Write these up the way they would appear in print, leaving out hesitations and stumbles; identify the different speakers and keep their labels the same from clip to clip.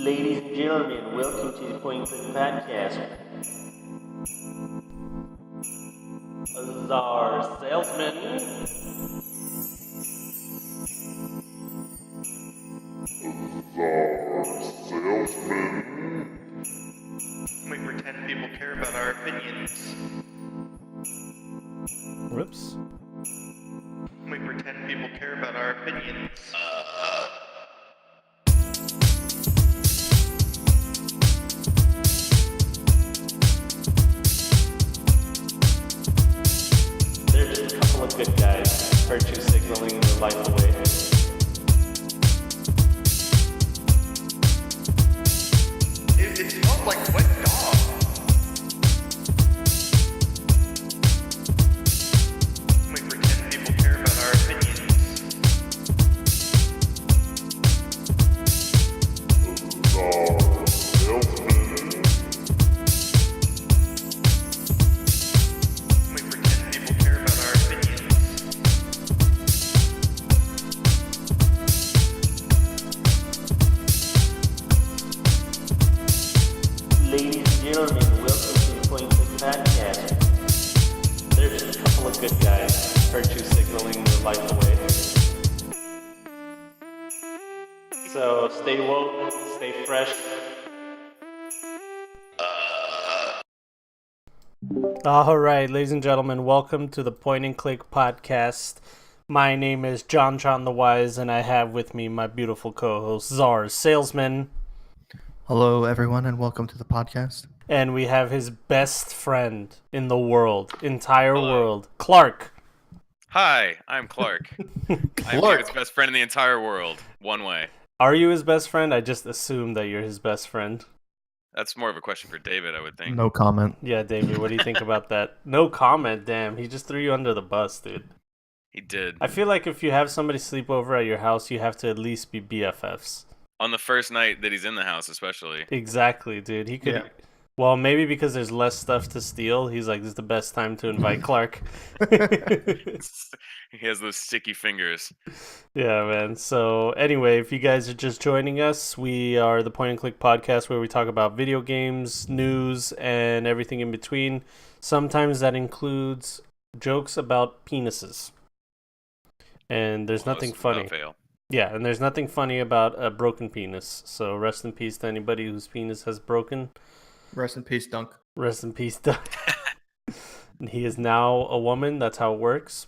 Speaker 1: Ladies and gentlemen, welcome to the Point Click Podcast. Czar salesman.
Speaker 2: We pretend people care about our opinions.
Speaker 3: Whoops.
Speaker 2: We pretend people care about our opinions.
Speaker 1: They're just a couple of good guys, virtue signaling their life away.
Speaker 2: It smells like wet dog. We pretend people care about our opinions. We pretend people care about our opinions.
Speaker 1: Ladies and gentlemen, welcome to the Point Click Podcast. They're just a couple of good guys, virtue signaling their life away. So stay woke, stay fresh.
Speaker 3: Alright, ladies and gentlemen, welcome to the Point and Click Podcast. My name is John the Wise, and I have with me my beautiful co-host, Czar Salesman.
Speaker 4: Hello, everyone, and welcome to the podcast.
Speaker 3: And we have his best friend in the world, entire
Speaker 5: Hello.
Speaker 3: world, Clark.
Speaker 5: Hi, I'm Clark. I'm David's best friend in the entire world. One way.
Speaker 3: Are you his best friend? I just assumed that you're his best friend.
Speaker 5: That's more of a question for David, I would think.
Speaker 4: No comment.
Speaker 3: Yeah, Davey, what do you think about that? No comment, damn. He just threw you under the bus, dude.
Speaker 5: He did.
Speaker 3: I feel like if you have somebody sleep over at your house, you have to at least be BFFs.
Speaker 5: On the first night that he's in the house, especially.
Speaker 3: Exactly, dude. He could.
Speaker 4: Yeah.
Speaker 3: Well, maybe because there's less stuff to steal, he's like, this is the best time to invite Clark.
Speaker 5: He has those sticky fingers.
Speaker 3: Yeah, man. So, anyway, if you guys are just joining us, we are the Point and Click Podcast where we talk about video games, news, and everything in between. Sometimes that includes jokes about penises. And there's nothing
Speaker 5: Almost
Speaker 3: funny.
Speaker 5: without fail.
Speaker 3: Yeah, and there's nothing funny about a broken penis. So, rest in peace to anybody whose penis has broken.
Speaker 4: Rest in peace, Dunk.
Speaker 3: Rest in peace, Doug. He is now a woman. That's how it works.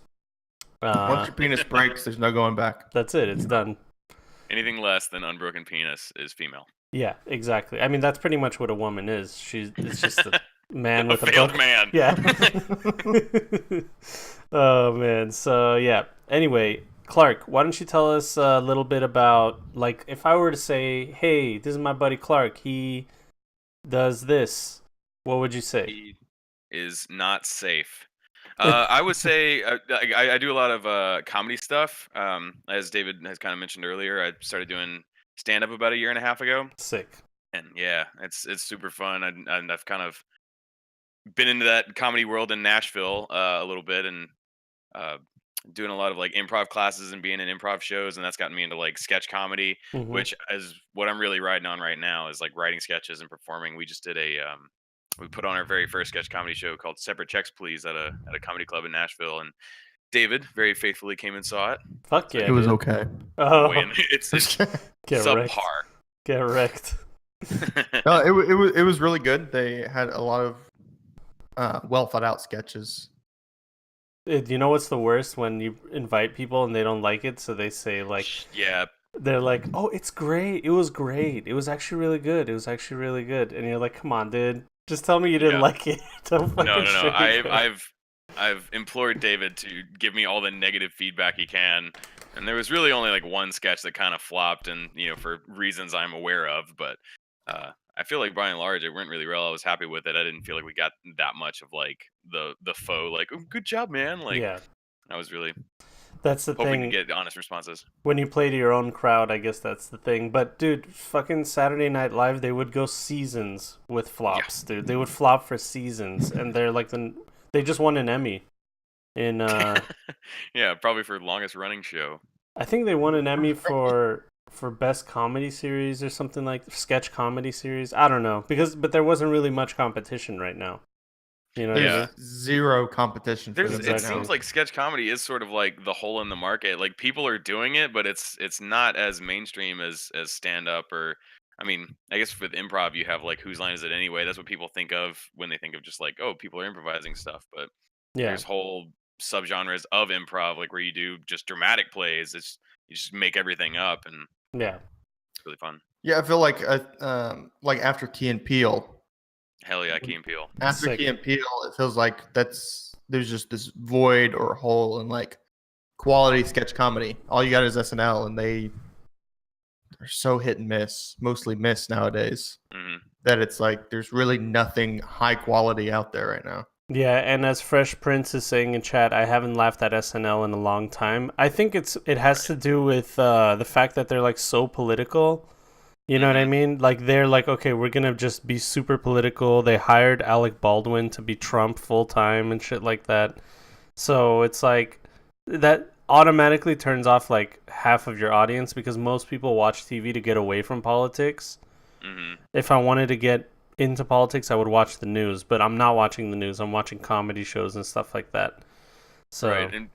Speaker 4: Once your penis breaks, there's no going back.
Speaker 3: That's it. It's done.
Speaker 5: Anything less than unbroken penis is female.
Speaker 3: Yeah, exactly. I mean, that's pretty much what a woman is. It's just a man
Speaker 5: A
Speaker 3: with a
Speaker 5: failed
Speaker 3: book.
Speaker 5: man.
Speaker 3: Yeah. Oh man. So yeah. Anyway, Clark, why don't you tell us a little bit about, like, if I were to say, "Hey, this is my buddy Clark. He does this." What would you say?
Speaker 5: He is not safe. I would say I do a lot of comedy stuff. As David has kind of mentioned earlier, I started doing stand-up about a year and a half ago.
Speaker 3: Sick.
Speaker 5: And yeah, it's super fun. And I've kind of been into that comedy world in Nashville a little bit, and doing a lot of like improv classes and being in improv shows, and that's gotten me into like sketch comedy,
Speaker 3: Mhm.
Speaker 5: which is what I'm really riding on right now, is like writing sketches and performing. We just did we put on our very first sketch comedy show called Separate Checks Please at a comedy club in Nashville, and David very faithfully came and saw it.
Speaker 3: Fuck yeah.
Speaker 4: It was
Speaker 3: dude.
Speaker 4: okay.
Speaker 3: Oh,
Speaker 5: Win. It's
Speaker 3: get wrecked.
Speaker 5: subpar.
Speaker 3: Get wrecked.
Speaker 4: No, it was really good. They had a lot of well thought out sketches.
Speaker 3: You know what's the worst? When you invite people and they don't like it, so they say, like,
Speaker 5: Yeah,
Speaker 3: they're like, "Oh, it's great. It was great. It was actually really good. It was actually really good." And you're like, "Come on, dude. Just tell me you didn't
Speaker 5: Yeah.
Speaker 3: like it." Don't fucking
Speaker 5: no.
Speaker 3: sugarcoat.
Speaker 5: I've implored David to give me all the negative feedback he can, and there was really only like one sketch that kind of flopped, and for reasons I'm aware of. But I feel like by and large it went really well. I was happy with it. I didn't feel like we got that much of like the faux like, "Oh, good job, man." Like,
Speaker 3: Yeah,
Speaker 5: I was really
Speaker 3: that's the
Speaker 5: hoping
Speaker 3: thing.
Speaker 5: to get honest responses.
Speaker 3: When you play to your own crowd, I guess that's the thing. But dude, fucking Saturday Night Live, they would go seasons with flops, dude. They would flop for seasons, and they're like they just won an Emmy in
Speaker 5: Yeah, probably for longest running show.
Speaker 3: I think they won an Emmy for for best comedy series or something like sketch comedy series. I don't know but there wasn't really much competition right now. You know what I
Speaker 4: There's
Speaker 3: mean?
Speaker 4: zero competition for
Speaker 5: There's
Speaker 4: them
Speaker 5: it
Speaker 4: right
Speaker 3: Exactly.
Speaker 5: seems
Speaker 4: now.
Speaker 5: like sketch comedy is sort of like the hole in the market. Like people are doing it, but it's not as mainstream as stand up or I mean, I guess with improv you have like whose line is it anyway? That's what people think of when they think of just like, oh, people are improvising stuff, but
Speaker 3: Yeah.
Speaker 5: there's whole subgenres of improv like where you do just dramatic plays. It's you just make everything up and
Speaker 3: Yeah.
Speaker 5: it's really fun.
Speaker 4: Yeah, I feel like after Key and Peele,
Speaker 5: Hell yeah, Key and Peele.
Speaker 4: after
Speaker 3: Sick.
Speaker 4: Key and Peele, it feels like there's just this void or hole in like quality sketch comedy. All you got is SNL, and they're so hit and miss, mostly miss nowadays.
Speaker 5: Hmm.
Speaker 4: That it's like there's really nothing high quality out there right now.
Speaker 3: Yeah, and as Fresh Prince is saying in chat, I haven't laughed at SNL in a long time. I think it has to do with the fact that they're like so political. You know what I
Speaker 5: Hmm.
Speaker 3: mean? Like they're like, okay, we're gonna just be super political. They hired Alec Baldwin to be Trump full time and shit like that. So it's like that automatically turns off like half of your audience because most people watch TV to get away from politics.
Speaker 5: Hmm.
Speaker 3: If I wanted to get into politics, I would watch the news, but I'm not watching the news. I'm watching comedy shows and stuff like that.
Speaker 5: Right.
Speaker 3: So,
Speaker 5: And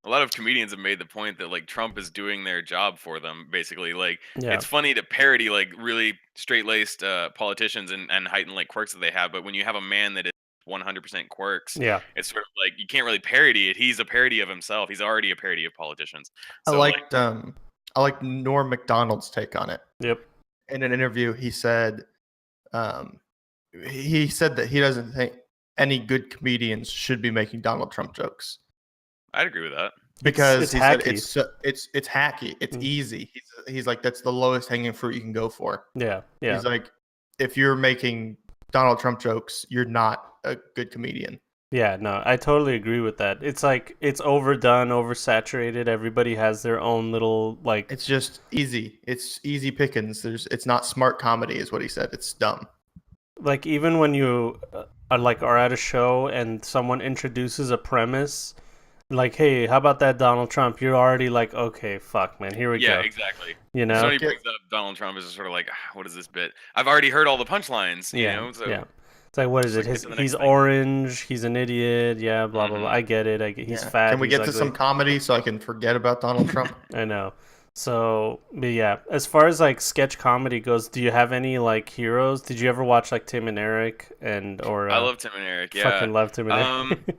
Speaker 5: a lot of comedians have made the point that like Trump is doing their job for them, basically. Like
Speaker 3: yeah.
Speaker 5: it's funny to parody like really straight laced politicians and heighten like quirks that they have, but when you have a man that is 100% quirks,
Speaker 3: Yeah.
Speaker 5: it's sort of like you can't really parody it. He's a parody of himself. He's already a parody of politicians.
Speaker 4: I
Speaker 5: So like,
Speaker 4: liked I liked Norm Macdonald's take on it.
Speaker 3: Yep.
Speaker 4: In an interview, um, he said that he doesn't think any good comedians should be making Donald Trump jokes
Speaker 5: I'd agree with that.
Speaker 4: because
Speaker 3: it's
Speaker 4: he said
Speaker 3: hacky.
Speaker 4: it's hacky, it's
Speaker 3: Mm.
Speaker 4: easy. He's like that's the lowest hanging fruit you can go for.
Speaker 3: Yeah. Yeah.
Speaker 4: He's like, if you're making Donald Trump jokes, you're not a good comedian.
Speaker 3: Yeah, no, I totally agree with that. It's like it's overdone, oversaturated. Everybody has their own little like
Speaker 4: It's just easy. It's easy pickings. It's not smart comedy, is what he said. It's dumb.
Speaker 3: even when you are at a show and someone introduces a premise like, hey, how about that Donald Trump? You're already like, okay, fuck, man, here we
Speaker 5: Yeah,
Speaker 3: go.
Speaker 5: exactly.
Speaker 3: You know?
Speaker 5: Somebody
Speaker 4: Okay.
Speaker 5: brings up Donald Trump is sort of like, "Ah, what is this bit? I've already heard all the punchlines, you
Speaker 3: Yeah,
Speaker 5: know. So
Speaker 3: yeah. It's like, what is
Speaker 5: just
Speaker 3: it?
Speaker 5: like, get to the
Speaker 3: He's
Speaker 5: next thing.
Speaker 3: orange. He's an idiot. Yeah, blah blah blah.
Speaker 5: Mhm.
Speaker 3: I get it. He's
Speaker 4: Yeah.
Speaker 3: fat.
Speaker 4: Can we
Speaker 3: he's
Speaker 4: get to
Speaker 3: ugly.
Speaker 4: some comedy so I can forget about Donald Trump?
Speaker 3: I know. So, but yeah, as far as like sketch comedy goes, do you have any like heroes? Did you ever watch like Tim and Eric or
Speaker 5: I love Tim and Eric. Yeah.
Speaker 3: fucking love Tim and
Speaker 5: Um,
Speaker 3: Eric?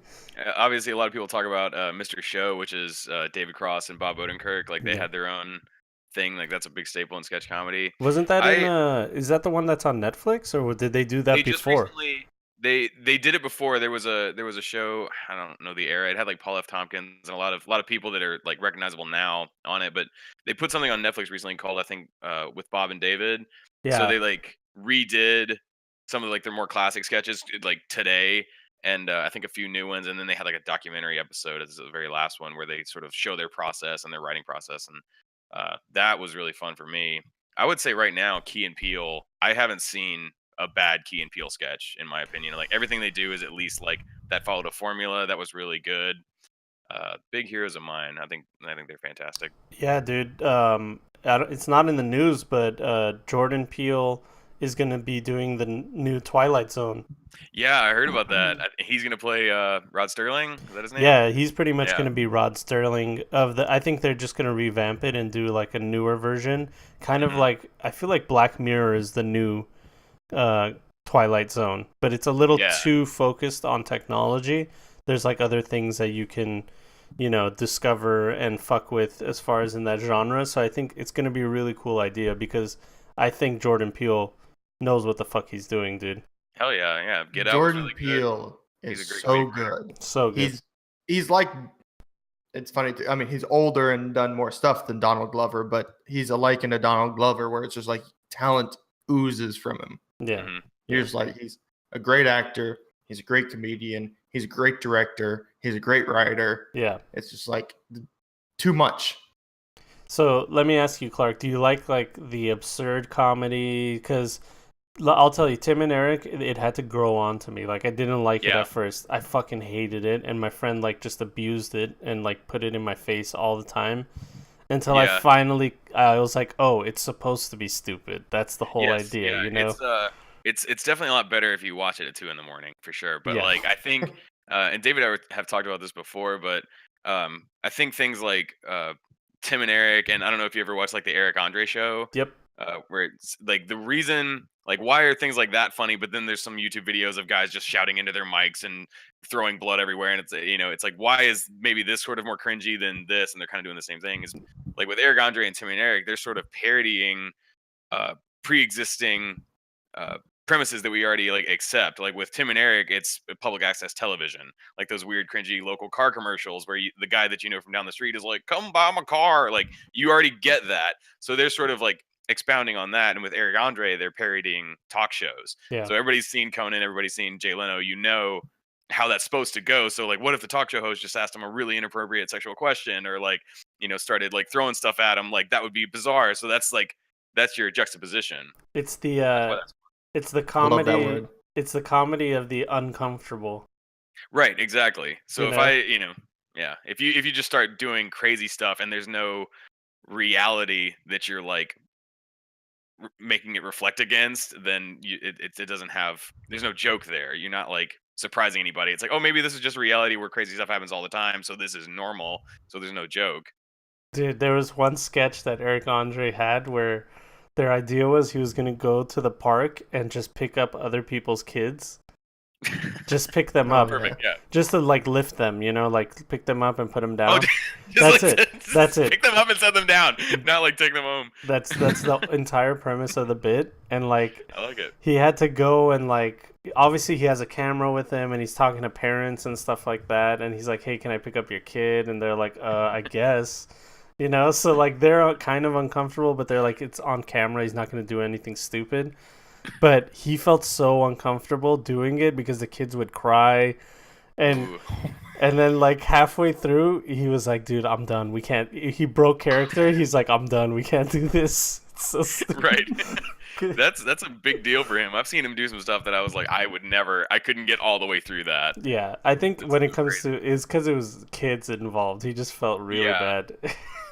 Speaker 5: Obviously, a lot of people talk about Mr. Show, which is David Cross and Bob Odenkirk. Like they
Speaker 3: Yeah.
Speaker 5: had their own thing. Like that's a big staple in sketch comedy.
Speaker 3: Wasn't that in
Speaker 5: I
Speaker 3: is that the one that's on Netflix or did they do
Speaker 5: They
Speaker 3: that
Speaker 5: just
Speaker 3: before?
Speaker 5: recently they did it before. There was a show. I don't know the era. It had like Paul F. Tompkins and a lot of people that are like recognizable now on it. But they put something on Netflix recently called I think with Bob and David. So
Speaker 3: Yeah.
Speaker 5: they like redid some of like their more classic sketches like today, and I think a few new ones. And then they had like a documentary episode as the very last one where they sort of show their process and their writing process, and that was really fun for me. I would say right now, Key and Peele. I haven't seen a bad Key and Peele sketch, in my opinion. Like everything they do is at least like that followed a formula that was really good. Big heroes of mine. I think they're fantastic.
Speaker 3: Yeah, dude. It's not in the news, but Jordan Peele is going to be doing the new Twilight Zone.
Speaker 5: Yeah, I heard about that. He's gonna play Rod Sterling. Is that his name?
Speaker 3: Yeah, he's pretty much
Speaker 5: Yeah.
Speaker 3: going to be Rod Sterling of the I think they're just going to revamp it and do like a newer version. Kind of
Speaker 5: Mhm.
Speaker 3: like I feel like Black Mirror is the new Twilight Zone, but it's a little
Speaker 5: Yeah.
Speaker 3: too focused on technology. There's like other things that you can, discover and fuck with as far as in that genre. So I think it's going to be a really cool idea because I think Jordan Peele knows what the fuck he's doing, dude.
Speaker 5: Hell yeah, yeah. Get Out was
Speaker 4: Jordan
Speaker 5: really good.
Speaker 4: Peele
Speaker 5: He's
Speaker 4: is
Speaker 5: a great
Speaker 4: so
Speaker 5: comedic
Speaker 4: good.
Speaker 3: So good.
Speaker 4: He's like it's funny. I mean, he's older and done more stuff than Donald Glover, but he's a like in a Donald Glover where it's just like talent oozes from him.
Speaker 3: Yeah.
Speaker 5: Mhm.
Speaker 4: You're just like he's a great actor. He's a great comedian. He's a great director. He's a great writer.
Speaker 3: Yeah.
Speaker 4: It's just like too much.
Speaker 3: So let me ask you, Clark, do you like the absurd comedy? Because I'll tell you, Tim and Eric, it had to grow on to me. Like I didn't like it
Speaker 5: Yeah.
Speaker 3: at first. I fucking hated it, and my friend like just abused it and like put it in my face all the time. until
Speaker 5: Yeah.
Speaker 3: I was like, oh, it's supposed to be stupid. That's the whole
Speaker 5: Yes,
Speaker 3: idea,
Speaker 5: yeah,
Speaker 3: you know?
Speaker 5: it's definitely a lot better if you watch it at 2 in the morning for sure. But
Speaker 3: Yeah.
Speaker 5: like I think, and David and I have talked about this before, but I think things like Tim and Eric, and I don't know if you ever watched like the Eric Andre show,
Speaker 3: Yep.
Speaker 5: where it's like the reason, like why are things like that funny? But then there's some YouTube videos of guys just shouting into their mics and throwing blood everywhere, and it's it's like why is maybe this sort of more cringy than this, and they're kind of doing the same thing. Is like with Eric Andre and Tim and Eric, they're sort of parodying uh, pre-existing uh, premises that we already like accept. Like with Tim and Eric, it's public access television, like those weird, cringy local car commercials where the guy that you know from down the street is like, "Come buy my car." Like you already get that, so they're sort of like expounding on that. And with Eric Andre, they're parodying talk shows.
Speaker 3: Yeah.
Speaker 5: So everybody's seen Conan, everybody's seen Jay Leno. You know how that's supposed to go. So like, what if the talk show host just asked him a really inappropriate sexual question, or like, started like throwing stuff at him? Like that would be bizarre. So that's your juxtaposition.
Speaker 3: It's
Speaker 5: That's why
Speaker 3: the
Speaker 5: that's
Speaker 3: it's the
Speaker 4: I love that
Speaker 3: comedy
Speaker 4: word.
Speaker 3: it's the comedy of the uncomfortable.
Speaker 5: right, exactly. So
Speaker 3: You
Speaker 5: if
Speaker 3: know?
Speaker 5: yeah, if you just start doing crazy stuff and there's no reality that you're like making it reflect against, then it doesn't have. There's no joke there. You're not like surprising anybody. It's like, oh, maybe this is just reality where crazy stuff happens all the time, so this is normal. So there's no joke.
Speaker 3: Dude, there was one sketch that Eric Andre had where their idea was he was gonna go to the park and just pick up other people's kids. Just pick them
Speaker 4: Oh,
Speaker 3: up.
Speaker 4: yeah.
Speaker 5: Perfect. Yeah.
Speaker 3: Just to like lift them, like pick them up and put them
Speaker 5: Oh,
Speaker 3: down.
Speaker 5: just
Speaker 3: That's
Speaker 5: like,
Speaker 3: it.
Speaker 5: just
Speaker 3: That's it.
Speaker 5: Pick them up and set them down, not like take them home.
Speaker 3: That's the entire premise of the bit. And like
Speaker 5: I like it.
Speaker 3: he had to go and like obviously he has a camera with him and he's talking to parents and stuff like that, and he's like, hey, can I pick up your kid? And they're like, I guess. So like they're kind of uncomfortable, but they're like, it's on camera, he's not going to do anything stupid. But he felt so uncomfortable doing it because the kids would cry, and
Speaker 5: Ooh.
Speaker 3: and then like halfway through he was like, dude, I'm done, we can't. He broke character. He's like, I'm done, we can't do this. It's so stupid.
Speaker 5: Right. That's a big deal for him. I've seen him do some stuff that I was like, I couldn't get all the way through that.
Speaker 3: Yeah, I think
Speaker 5: That's
Speaker 3: when it
Speaker 5: so
Speaker 3: comes to is because it was kids involved, he just felt really
Speaker 5: Yeah.
Speaker 3: bad.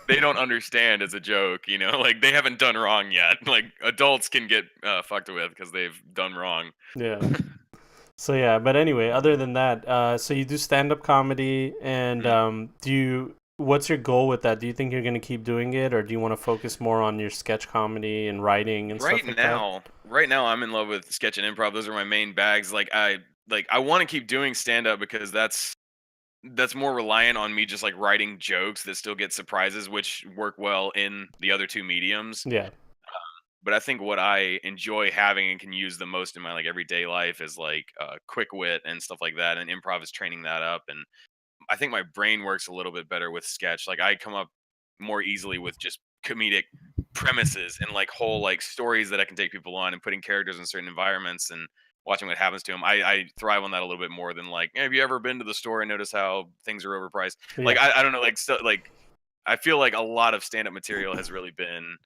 Speaker 5: They don't understand as a joke, like they haven't done wrong yet. Like adults can get fucked with because they've done wrong.
Speaker 3: Yeah. So yeah, but anyway, other than that, so you do stand-up comedy, and what's your goal with that? Do you think you're gonna keep doing it, or do you want to focus more on your sketch comedy and writing and stuff like that?
Speaker 5: Right now, I'm in love with sketch and improv. Those are my main bags. I want to keep doing stand up because that's more reliant on me just like writing jokes that still get surprises, which work well in the other two mediums.
Speaker 3: Yeah,
Speaker 5: But I think what I enjoy having and can use the most in my like everyday life is like quick wit and stuff like that. And improv is training that up. And I think my brain works a little bit better with sketch. Like I come up more easily with just comedic premises and like whole like stories that I can take people on and putting characters in certain environments and watching what happens to them. I thrive on that a little bit more than like, "Hey, have you ever been to the store and noticed how things are overpriced?" Like
Speaker 3: yeah,
Speaker 5: I don't know, like like I feel like a lot of stand up material has really been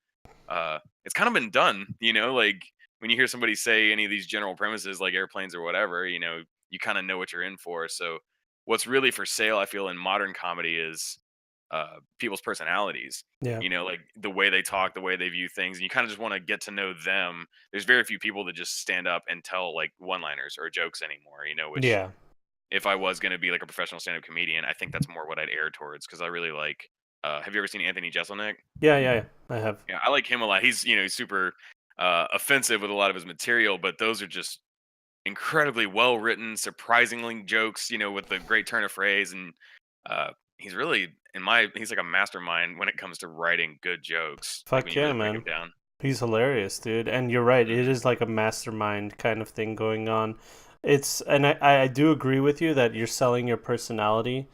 Speaker 5: it's kind of been done, like when you hear somebody say any of these general premises like airplanes or whatever, you kind of know what you're in for. So what's really for sale, I feel, in modern comedy is people's personalities.
Speaker 3: yeah,
Speaker 5: Like the way they talk, the way they view things, and you kind of just want to get to know them. There's very few people that just stand up and tell like one-liners or jokes anymore. Which
Speaker 3: yeah,
Speaker 5: if I was going to be like a professional stand-up comedian, I think that's more what I'd err towards because I really like. Have you ever seen Anthony Jeselnik?
Speaker 3: yeah. I have.
Speaker 5: Yeah, I like him a lot. He's super offensive with a lot of his material, but those are just incredibly well written, surprisingly jokes. With a great turn of phrase, and he's really he's like a mastermind when it comes to writing good jokes. Like when
Speaker 3: Fuck
Speaker 5: you
Speaker 3: yeah,
Speaker 5: really break
Speaker 3: man.
Speaker 5: them down.
Speaker 3: He's hilarious, dude. And you're right, it
Speaker 5: Mhm.
Speaker 3: is like a mastermind kind of thing going on. And I do agree with you that you're selling your personality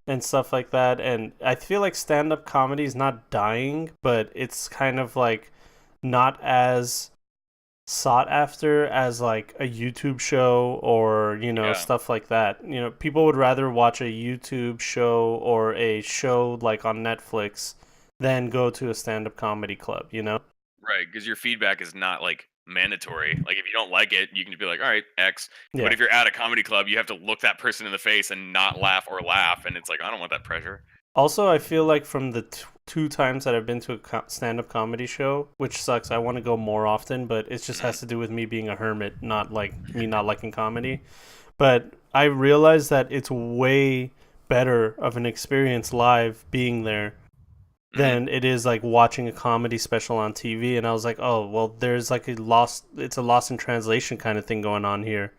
Speaker 3: and stuff like that. And I feel like stand-up comedy is not dying, but it's kind of like not as sought after as like a YouTube show or,
Speaker 5: Yeah,
Speaker 3: stuff like that. People would rather watch a YouTube show or a show like on Netflix than go to a stand-up comedy club.
Speaker 5: right. Because your feedback is not like mandatory. Like if you don't like it, you can just be like, all right, X. But
Speaker 3: Yeah.
Speaker 5: if you're at a comedy club, you have to look that person in the face and not laugh or laugh, and it's like I don't want that pressure.
Speaker 3: Also, I feel like from the two times that I've been to a stand-up comedy show, which sucks, I want to go more often, but it just has to do with me being a hermit, not like me not liking comedy. But I realized that it's way better of an experience live being there than it is like watching a comedy special on TV. And I was like, oh, well, there's like it's a lost in translation kind of thing going on here.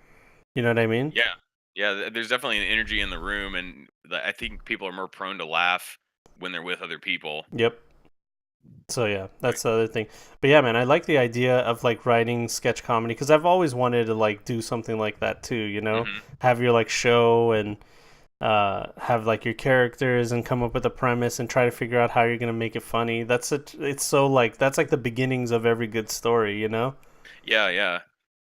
Speaker 3: You know what I mean?
Speaker 5: Yeah, yeah. There's definitely an energy in the room, and I think people are more prone to laugh when they're with other people.
Speaker 3: Yep. So yeah, that's the other thing. But yeah, man, I like the idea of like writing sketch comedy because I've always wanted to like do something like that too. You know, have your like show and have like your characters and come up with a premise and try to figure out how you're gonna make it funny. It's so like that's like the beginnings of every good story. You know.
Speaker 5: Yeah, yeah.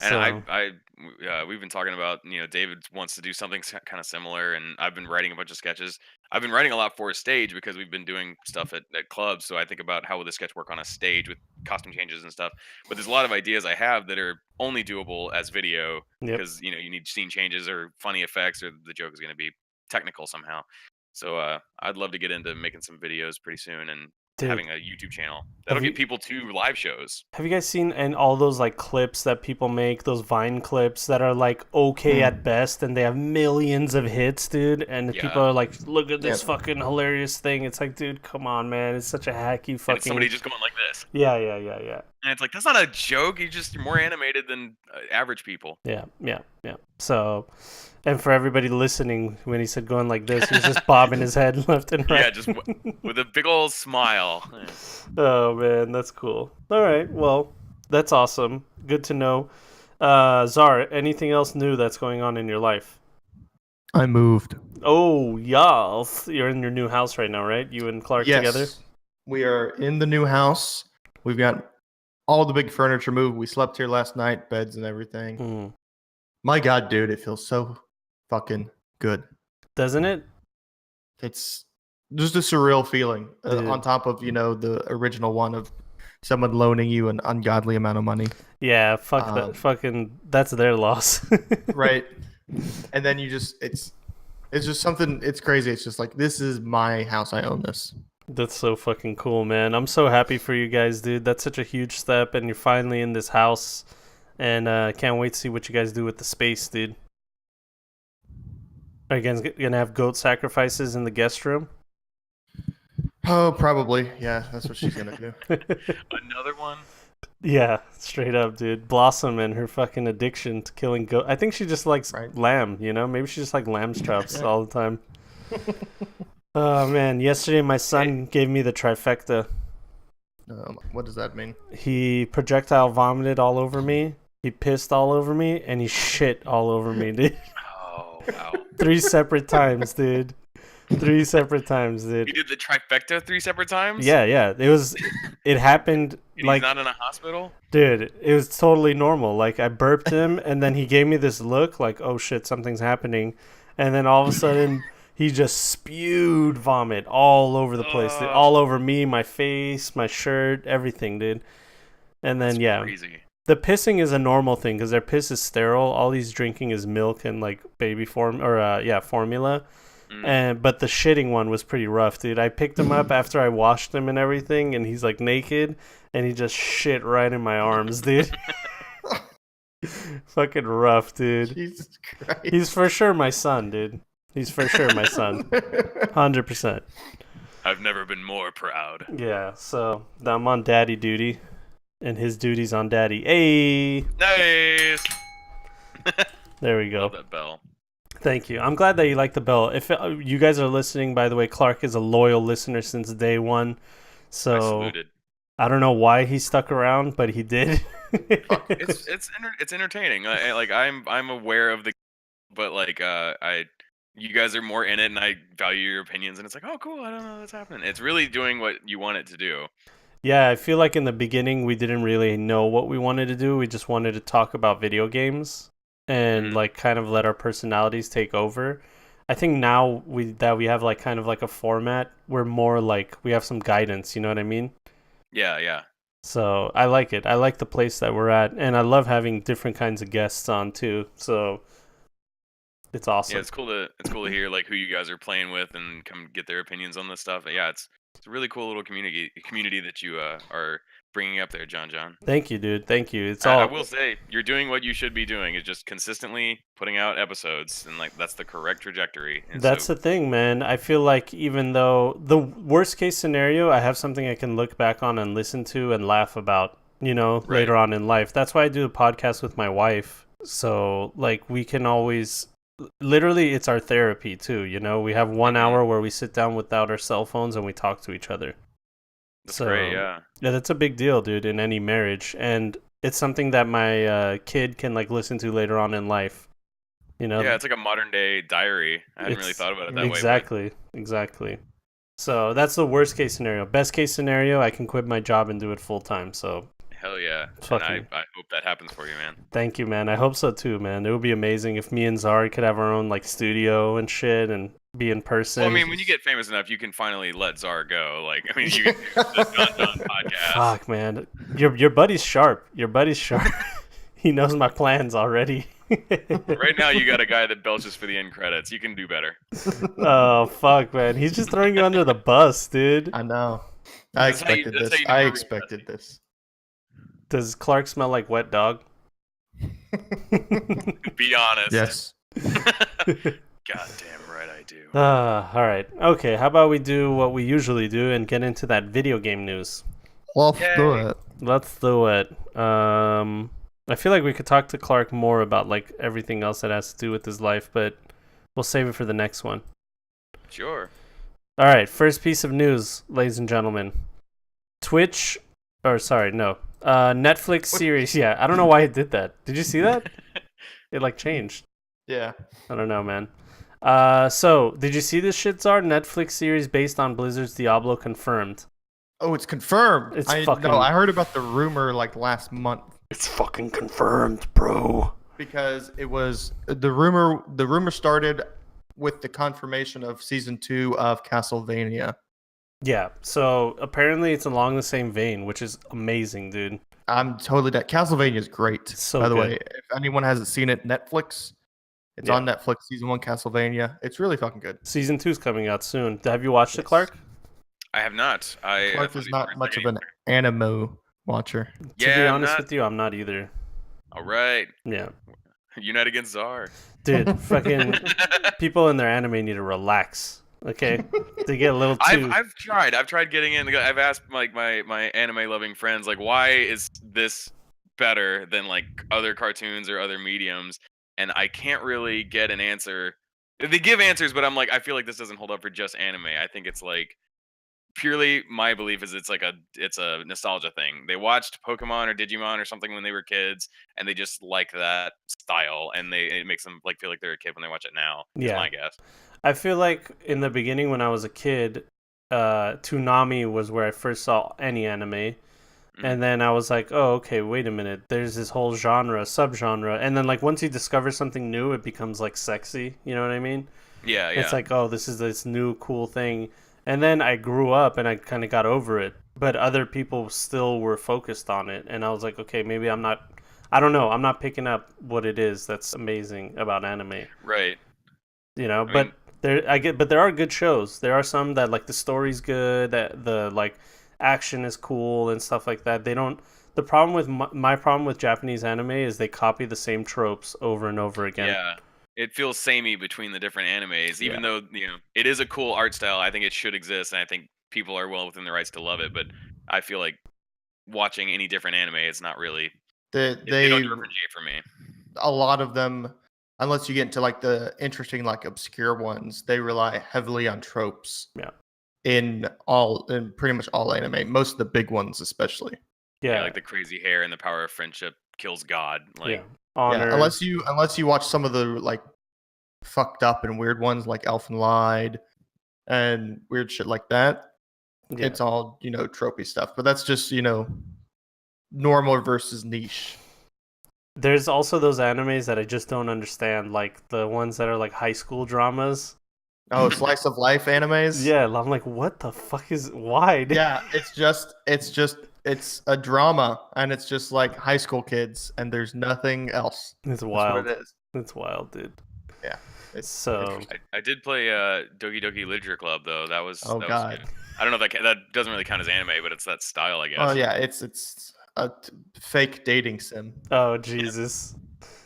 Speaker 5: And
Speaker 3: So
Speaker 5: we've been talking about, David wants to do something kind of similar, and I've been writing a bunch of sketches. I've been writing a lot for a stage because we've been doing stuff at clubs. So I think about how would the sketch work on a stage with costume changes and stuff. But there's a lot of ideas I have that are only doable as video
Speaker 3: yep.
Speaker 5: because you need scene changes or funny effects, or the joke is going to be technical somehow. So I'd love to get into making some videos pretty soon and
Speaker 3: Dude,
Speaker 5: having a YouTube channel that'll get people to live shows.
Speaker 3: have you guys seen and all those like clips that people make, those Vine clips that are like okay at best and they have millions of hits, dude? And
Speaker 5: Yeah.
Speaker 3: people are like, look at this
Speaker 4: Yep.
Speaker 3: fucking hilarious thing. It's like, dude, come on, man. It's such a hacky
Speaker 5: And
Speaker 3: fucking
Speaker 5: it's somebody just going like this.
Speaker 3: Yeah.
Speaker 5: And it's like, that's not a joke. You're more animated than average people.
Speaker 3: Yeah. So, and for everybody listening, when he said going like this, he's just bobbing his head left and right.
Speaker 5: Yeah, just with a big old smile. Yeah.
Speaker 3: Oh man, that's cool. All right, well, that's awesome. Good to know. Czar, anything else new that's going on in your life?
Speaker 4: I moved.
Speaker 3: Oh, yes. You're in your new house right now, right? You and Clark
Speaker 4: Yes.
Speaker 3: together?
Speaker 4: We are in the new house. We've got all the big furniture moved. We slept here last night, beds and everything.
Speaker 3: Mm.
Speaker 4: My God, dude, it feels so fucking good.
Speaker 3: Doesn't it?
Speaker 4: It's just a surreal feeling
Speaker 3: Dude.
Speaker 4: on top of, the original one of someone loaning you an ungodly amount of money.
Speaker 3: Yeah, fuck that. Fucking, that's their loss.
Speaker 4: Right. And then it's just something, it's crazy. It's just like, this is my house. I own this.
Speaker 3: That's so fucking cool, man. I'm so happy for you guys, dude. That's such a huge step, and you're finally in this house. And can't wait to see what you guys do with the space, dude. Are you guys gonna have goat sacrifices in the guest room?
Speaker 4: Oh, probably. Yeah, that's what she's going to do.
Speaker 5: Another one?
Speaker 3: Yeah, straight up, dude. Blossom and her fucking addiction to killing goat. I think she just likes lamb, Maybe she just like lamb's chops all the time. Oh, man. Yesterday, my son gave me the trifecta.
Speaker 4: What does that mean?
Speaker 3: He projectile vomited all over me. He pissed all over me. And he shit all over me, dude.
Speaker 5: Oh, wow.
Speaker 3: 3 separate times, dude. 3 separate times, dude.
Speaker 5: You did the trifecta 3 separate times?
Speaker 3: Yeah. It happened
Speaker 5: And
Speaker 3: like...
Speaker 5: he's not in a hospital?
Speaker 3: Dude, it was totally normal. Like, I burped him, and then he gave me this look like, oh shit, something's happening. And then all of a sudden, he just spewed vomit all over the place. Dude. All over me, my face, my shirt, everything, dude. And then,
Speaker 5: That's crazy.
Speaker 3: The pissing is a normal thing because their piss is sterile. All he's drinking is milk and, like, baby formula. But the shitting one was pretty rough, dude. I picked him up after I washed him and everything, and he's like naked, and he just shit right in my arms, dude. Fucking rough, dude.
Speaker 4: Jesus Christ.
Speaker 3: He's for sure my son, dude. He's for sure my son. 100%.
Speaker 5: I've never been more proud.
Speaker 3: Yeah, so I'm on daddy duty, and his duty's on daddy. Hey!
Speaker 5: Nice!
Speaker 3: There we go.
Speaker 5: Love that bell.
Speaker 3: Thank you. I'm glad that you like the bell. If you guys are listening, by the way, Clark is a loyal listener since day one. So
Speaker 5: I saluted.
Speaker 3: I don't know why he stuck around, but he did.
Speaker 5: It's entertaining. I'm aware of the, but you guys are more in it, and I value your opinions. And it's like, oh, cool. I don't know what's happening. It's really doing what you want it to do.
Speaker 3: Yeah, I feel like in the beginning we didn't really know what we wanted to do. We just wanted to talk about video games and like kind of let our personalities take over. I think now we have like kind of like a format. We're more like we have some guidance. You know what I mean?
Speaker 5: Yeah.
Speaker 3: So I like it. I like the place that we're at, and I love having different kinds of guests on too. So It's awesome.
Speaker 5: Yeah, it's cool to hear like who you guys are playing with and come get their opinions on this stuff. But yeah, it's a really cool little community that you are bringing up there, John.
Speaker 3: Thank you, dude. Thank you. It's
Speaker 5: I
Speaker 3: all.
Speaker 5: will say you're doing what you should be doing. Is just consistently putting out episodes, and like that's the correct trajectory. And
Speaker 3: That's the thing, man. I feel like even though the worst case scenario, I have something I can look back on and listen to and laugh about,
Speaker 5: Right.
Speaker 3: later on in life. That's why I do a podcast with my wife. So, like, we can always, literally, it's our therapy too. We have 1 hour where we sit down without our cell phones and we talk to each other.
Speaker 5: That's great. Yeah.
Speaker 3: Yeah, that's a big deal, dude, in any marriage. And it's something that my kid can, like, listen to later on in life.
Speaker 5: Yeah, it's like a modern day diary. I hadn't really thought about it that way.
Speaker 3: Exactly. So that's the worst case scenario. Best case scenario, I can quit my job and do it full time. So
Speaker 5: Hell yeah.
Speaker 3: Fucking-
Speaker 5: And I hope that happens for you, man.
Speaker 3: thank you, man. I hope so too, man. It would be amazing if me and Zari could have our own like studio and shit and be in person.
Speaker 5: Well, I mean, when you get famous enough, you can finally let Czar go. Like, I mean, you can do the John podcast.
Speaker 3: Fuck, man. Your buddy's sharp. He knows my plans already.
Speaker 5: Right now, you got a guy that belches for the end credits. You can do better.
Speaker 3: Oh fuck, man. He's just throwing you under the bus, dude.
Speaker 4: I know. I
Speaker 5: That's how you-
Speaker 4: expected
Speaker 5: that's
Speaker 4: this.
Speaker 5: how you do
Speaker 4: I
Speaker 5: it.
Speaker 4: expected this.
Speaker 3: Does Clark smell like wet dog?
Speaker 5: Be honest.
Speaker 4: Yes.
Speaker 5: Goddamn right I do.
Speaker 3: All right. Okay, how about we do what we usually do and get into that video game news?
Speaker 4: Let's do
Speaker 5: Yay.
Speaker 4: it.
Speaker 3: Let's do it. I feel like we could talk to Clark more about like everything else that has to do with his life, but we'll save it for the next one.
Speaker 5: Sure.
Speaker 3: All right, first piece of news, ladies and gentlemen. Netflix series. Yeah, I don't know why it did that. Did you see that? It like changed.
Speaker 4: Yeah.
Speaker 3: I don't know, man. So did you see this shit, Czar? Netflix series based on Blizzard's Diablo confirmed.
Speaker 4: Oh, it's confirmed.
Speaker 3: It's
Speaker 4: I heard about the rumor like last month
Speaker 3: It's fucking confirmed, bro.
Speaker 4: because it was the rumor. The rumor started with the confirmation of season 2 of Castlevania.
Speaker 3: Yeah, so apparently it's along the same vein, which is amazing, dude.
Speaker 4: I'm totally that Castlevania is great.
Speaker 3: So
Speaker 4: by the
Speaker 3: good.
Speaker 4: way, if anyone hasn't seen it, Netflix. It's on Netflix. Season 1 Castlevania. It's really fucking good.
Speaker 3: Season 2's coming out soon. Have you watched it,
Speaker 4: Yes.
Speaker 3: Clark?
Speaker 5: I have not.
Speaker 4: Clark is not much of an anime watcher.
Speaker 3: To
Speaker 5: Yeah,
Speaker 3: be
Speaker 5: I'm
Speaker 3: honest
Speaker 5: not.
Speaker 3: with you, I'm not either.
Speaker 5: All right.
Speaker 3: Yeah.
Speaker 5: Unite against Czar.
Speaker 3: Dude, fucking people in their anime need to relax. Okay? They get a little too...
Speaker 5: I've tried getting in. I've asked like my anime loving friends like, why is this better than like other cartoons or other mediums? And I can't really get an answer. They give answers, but I'm like, I feel like this doesn't hold up for just anime. I think it's like purely my belief is it's a nostalgia thing. They watched Pokemon or Digimon or something when they were kids, and they just like that style, and it makes them like feel like they're a kid when they watch it now. Is
Speaker 3: Yeah.
Speaker 5: my guess.
Speaker 3: I feel like in the beginning when I was a kid, Toonami was where I first saw any anime. And then I was like, oh, okay, wait a minute. There's this whole subgenre. And then like once you discover something new, it becomes like sexy. You know what I mean?
Speaker 5: Yeah.
Speaker 3: It's like, oh, this is this new cool thing. And then I grew up and I kind of got over it. But other people still were focused on it. And I was like, okay, maybe I don't know. I'm not picking up what it is that's amazing about anime.
Speaker 5: right.
Speaker 3: You know,
Speaker 5: I mean-
Speaker 3: but there are good shows. There are some that like the story's good, that the like action is cool and stuff like that. The problem with my problem with Japanese anime is they copy the same tropes over and over again.
Speaker 5: Yeah. It feels samey between the different animes, even though it is a cool art style. I think it should exist, and I think people are well within their rights to love it. But I feel like watching any different anime, it's not really. They don't differentiate for me.
Speaker 4: A lot of them, unless you get into like the interesting, like obscure ones, they rely heavily on tropes.
Speaker 3: Yeah.
Speaker 4: In pretty much all anime, most of the big ones especially.
Speaker 3: Yeah,
Speaker 5: Like the crazy hair and the power of friendship kills God. Like,
Speaker 3: yeah. Honor.
Speaker 4: Yeah, unless you watch some of the like fucked up and weird ones like Elfen Lied and weird shit like that.
Speaker 3: Yeah.
Speaker 4: It's all, tropey stuff. But that's just, normal versus niche.
Speaker 3: There's also those animes that I just don't understand, like the ones that are like high school dramas.
Speaker 4: Oh, slice of life animes?
Speaker 3: Yeah, I'm like, what the fuck why?
Speaker 4: Yeah, it's a drama and it's just like high school kids and there's nothing else.
Speaker 3: It's
Speaker 4: That's
Speaker 3: wild.
Speaker 4: what it is.
Speaker 3: It's wild, dude.
Speaker 4: Yeah.
Speaker 3: So
Speaker 5: I did play Doki Doki Literature Club though. That was
Speaker 4: Oh
Speaker 5: that was
Speaker 4: God.
Speaker 5: good. I don't know if that doesn't really count as anime, but it's that style, I
Speaker 4: Oh
Speaker 5: guess.
Speaker 4: yeah, it's a fake dating sim.
Speaker 3: oh Jesus.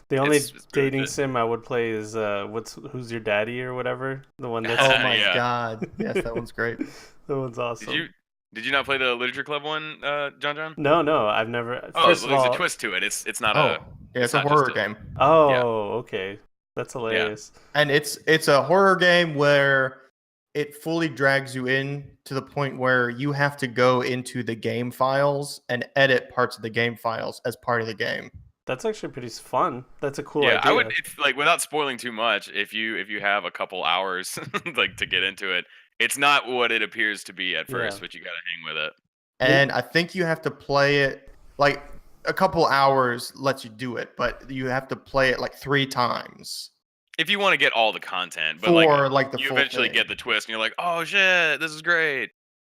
Speaker 3: The only
Speaker 5: It's really
Speaker 3: dating
Speaker 5: good.
Speaker 3: sim I would play is who's your daddy or whatever. The one that's
Speaker 4: Oh my
Speaker 5: Yeah.
Speaker 4: God. Yes, that one's great.
Speaker 3: that one's awesome.
Speaker 5: Did you not play the Literature Club one, John?
Speaker 3: No, I've never.
Speaker 5: Oh,
Speaker 3: First of
Speaker 5: there's a
Speaker 3: all,
Speaker 5: twist to it. It's not
Speaker 4: Oh, yeah, it's a
Speaker 5: not
Speaker 4: horror
Speaker 5: just a
Speaker 4: game.
Speaker 5: yeah.
Speaker 3: okay, that's
Speaker 5: Yeah.
Speaker 3: hilarious.
Speaker 4: And it's a horror game where it fully drags you in to the point where you have to go into the game files and edit parts of the game files as part of the game.
Speaker 3: That's actually pretty fun. That's a cool
Speaker 5: Yeah,
Speaker 3: idea.
Speaker 5: I would if, like without spoiling too much. If you have a couple hours like to get into it, it's not what it appears to be at first,
Speaker 3: Yeah.
Speaker 5: but you gotta hang with it.
Speaker 4: And I think you have to play it like a couple hours lets you do it, but you have to play it like 3 times
Speaker 5: If you want to get all the content, but
Speaker 4: for like the
Speaker 5: you
Speaker 4: full
Speaker 5: eventually
Speaker 4: thing.
Speaker 5: get the twist, and you're like, oh shit, this is great.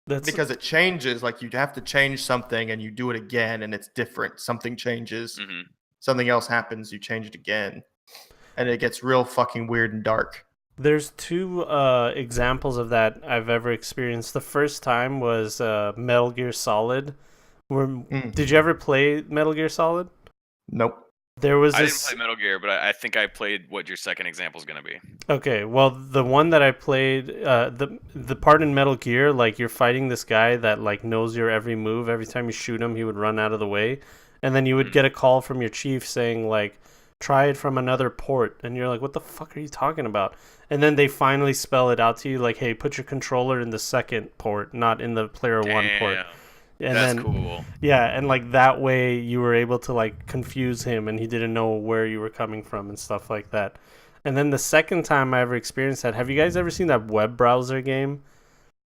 Speaker 3: That's
Speaker 4: Because it changes, like you have to change something and you do it again and it's different. Something changes,
Speaker 5: Hmm.
Speaker 4: something else happens, you change it again. And it gets real fucking weird and dark.
Speaker 3: There's 2 examples of that I've ever experienced. The first time was Metal Gear Solid. Did you ever play Metal Gear Solid?
Speaker 4: Nope.
Speaker 3: There was
Speaker 5: I didn't
Speaker 3: this.
Speaker 5: play Metal Gear, but I think I played what your second example is gonna be.
Speaker 3: Okay, well, the one that I played, the part in Metal Gear, like you're fighting this guy that like knows your every move. Every time you shoot him, he would run out of the way, and then you would get a call from your chief saying like, "Try it from another port," and you're like, "What the fuck are you talking about?" And then they finally spell it out to you, like, "Hey, put your controller in the second port, not in the player 1 port."
Speaker 5: Damn,
Speaker 3: And
Speaker 5: that's
Speaker 3: then,
Speaker 5: cool.
Speaker 3: yeah, and like that way you were able to like confuse him and he didn't know where you were coming from and stuff like that. And then the second time I ever experienced that, have you guys ever seen that web browser game?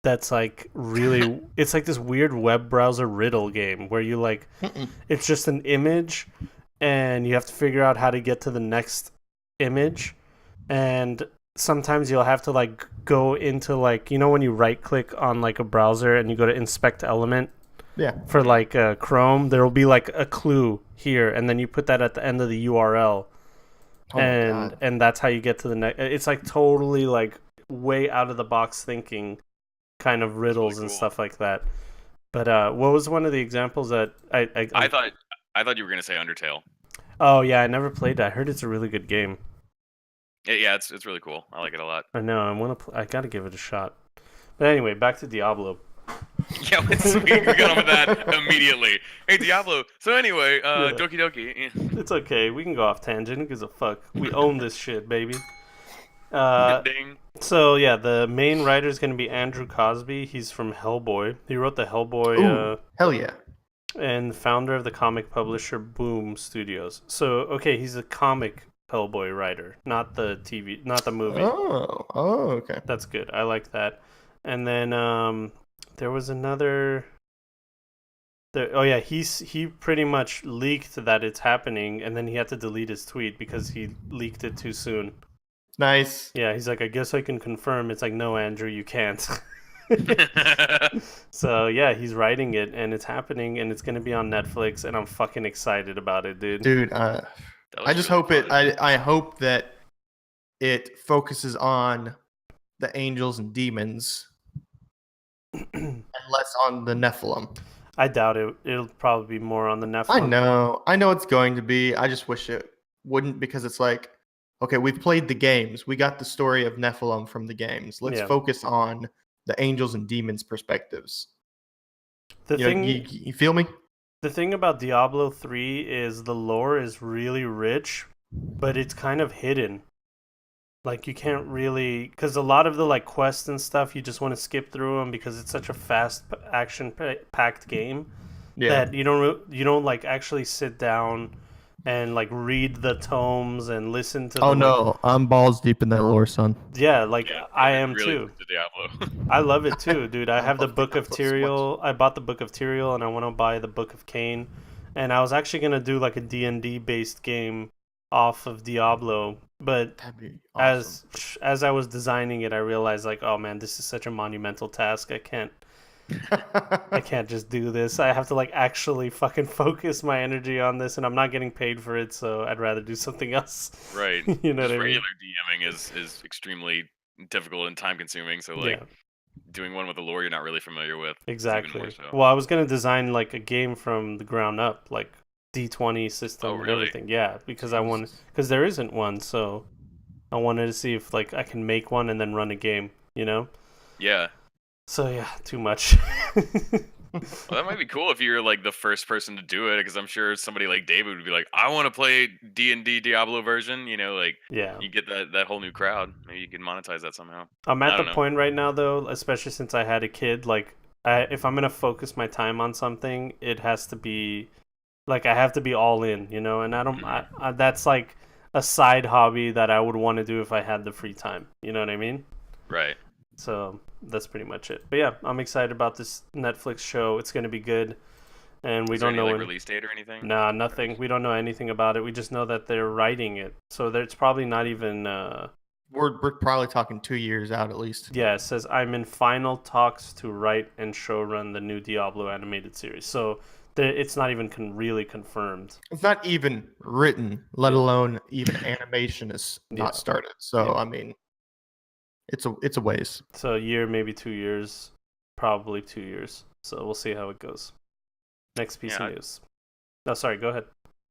Speaker 3: That's like really, it's like this weird web browser riddle game where you like, it's just an image and you have to figure out how to get to the next image. And sometimes you'll have to like go into like, you know, when you right click on like a browser and you go to inspect element,
Speaker 4: Yeah.
Speaker 3: for like Chrome, there will be like a clue here, and then you put that at the end of the URL,
Speaker 4: Oh my God.
Speaker 3: and that's how you get to the next. It's like totally like way out of the box thinking, kind of riddles and
Speaker 5: cool.
Speaker 3: stuff like that. But what was one of the examples that
Speaker 5: I thought you were gonna say Undertale.
Speaker 3: Oh yeah, I never played that. I heard it's a really good game.
Speaker 5: Yeah, it's really cool. I like it a lot.
Speaker 3: I know. I gotta give it a shot. But anyway, back to Diablo.
Speaker 5: Yeah, we got on with that immediately. Hey, Diablo. So anyway,
Speaker 3: Yeah.
Speaker 5: Doki Doki.
Speaker 3: It's okay. We can go off tangent. Who gives a fuck? We own this shit, baby.
Speaker 5: Ding.
Speaker 3: So yeah, the main writer is going to be Andrew Cosby. He's from Hellboy. He wrote the Hellboy
Speaker 4: Ooh, hell yeah.
Speaker 3: and founder of the comic publisher Boom Studios. So okay, he's a comic Hellboy writer, not the TV, not the movie.
Speaker 4: Oh, okay.
Speaker 3: That's good. I like that. And then there was another. Oh yeah, he pretty much leaked that it's happening, and then he had to delete his tweet because he leaked it too soon.
Speaker 4: Nice.
Speaker 3: Yeah, he's like, I guess I can confirm. It's like, no, Andrew, you can't. So yeah, he's writing it, and it's happening, and it's gonna be on Netflix, and I'm fucking excited about it, dude.
Speaker 4: Dude,
Speaker 5: That was
Speaker 4: I just
Speaker 5: really
Speaker 4: hope it.
Speaker 5: fun.
Speaker 4: I hope that it focuses on the angels and demons and less on the Nephilim.
Speaker 3: I doubt it. It'll probably be more on the Netflix.
Speaker 4: I know it's going to be. I just wish it wouldn't, because it's like, okay, we've played the games. We got the story of Nephilim from the games. Let's
Speaker 3: Yeah.
Speaker 4: focus on the angels and demons perspectives.
Speaker 3: The
Speaker 4: You know,
Speaker 3: thing,
Speaker 4: you feel me?
Speaker 3: the thing about Diablo 3 is the lore is really rich, but it's kind of hidden. Like you can't really, because a lot of the like quests and stuff, you just want to skip through them because it's such a fast action-packed game that you don't like actually sit down and like read the tomes and listen to.
Speaker 4: Oh
Speaker 3: the,
Speaker 4: no, I'm balls deep in that lore, son.
Speaker 3: Yeah, like
Speaker 5: Yeah,
Speaker 3: I
Speaker 5: I'm
Speaker 3: am
Speaker 5: really
Speaker 3: too.
Speaker 5: into Diablo.
Speaker 3: I love it too, dude. I
Speaker 4: I
Speaker 3: have the
Speaker 4: love
Speaker 3: Book of
Speaker 4: Diablo so much.
Speaker 3: Tyrael. I bought the Book of Tyrael, and I want to buy the Book of Cain. And I was actually gonna do like a D&D based game off of Diablo, but
Speaker 4: That'd be awesome.
Speaker 3: as I was designing it, I realized like, oh man, this is such a monumental task. I can't I can't just do this. I have to like actually fucking focus my energy on this, and I'm not getting paid for it, so I'd rather do something else.
Speaker 5: Right.
Speaker 3: You know what
Speaker 5: Just
Speaker 3: I mean?
Speaker 5: regular DMing is extremely difficult and time consuming. So like
Speaker 3: Yeah,
Speaker 5: doing one with a lore you're not really familiar with is even more
Speaker 3: exactly.
Speaker 5: so.
Speaker 3: Well, I was gonna design like a game from the ground up, like D20 system
Speaker 5: Oh,
Speaker 3: and
Speaker 5: really?
Speaker 3: everything. Yeah, because there isn't one, so I wanted to see if like I can make one and then run a game. You know?
Speaker 5: Yeah.
Speaker 3: So yeah, too much.
Speaker 5: Well, that might be cool if you're like the first person to do it, because I'm sure somebody like David would be like, "I want to play D&D Diablo version." You know, like
Speaker 3: Yeah.
Speaker 5: you get that whole new crowd. Maybe you can monetize that somehow.
Speaker 3: I'm
Speaker 5: I
Speaker 3: at the
Speaker 5: don't know.
Speaker 3: point right now, though, especially since I had a kid. Like, if I'm gonna focus my time on something, it has to be like I have to be all in, you know. And I don't. That's like a side hobby that I would want to do if I had the free time. You know what I mean?
Speaker 5: Right.
Speaker 3: So that's pretty much it. But yeah, I'm excited about this Netflix show. It's gonna be good, and we
Speaker 5: Is there
Speaker 3: don't
Speaker 5: any
Speaker 3: know
Speaker 5: like
Speaker 3: when.
Speaker 5: release date or anything?
Speaker 3: Nah, nothing. We don't know anything about it. We just know that they're writing it, so it's probably not even.
Speaker 4: We're probably talking 2 years out at least.
Speaker 3: Yeah, it says I'm in final talks to write and showrun the new Diablo animated series. So it's not even really confirmed.
Speaker 4: It's not even written, let alone even animation is
Speaker 3: Yeah.
Speaker 4: not started. So
Speaker 3: Yeah.
Speaker 4: I mean, it's a ways.
Speaker 3: So a year, maybe 2 years, probably 2 years. So we'll see how it goes. Next piece
Speaker 5: Yeah,
Speaker 3: of news. Oh, sorry. Go ahead.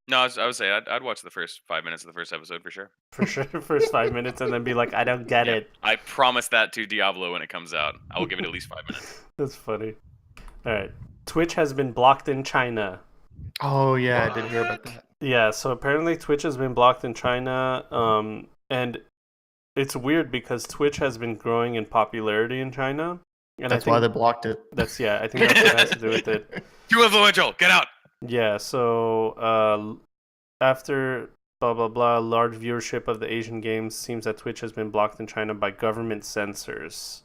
Speaker 5: No, I would say I'd watch the first 5 minutes of the first episode for sure.
Speaker 3: For sure, first 5 minutes, and then be like, I don't get
Speaker 5: Yeah,
Speaker 3: it.
Speaker 5: I promise that to Diablo when it comes out. I will give it at least 5 minutes.
Speaker 3: That's funny. All right. Twitch has been blocked in China.
Speaker 4: Oh yeah, I did hear about that.
Speaker 3: Yeah, so apparently Twitch has been blocked in China, and it's weird because Twitch has been growing in popularity in China, and
Speaker 4: That's why they blocked it.
Speaker 3: I think that's what has to do with it.
Speaker 5: Too influential. Get out.
Speaker 3: Yeah, so after blah blah blah, large viewership of the Asian games seems that Twitch has been blocked in China by government censors.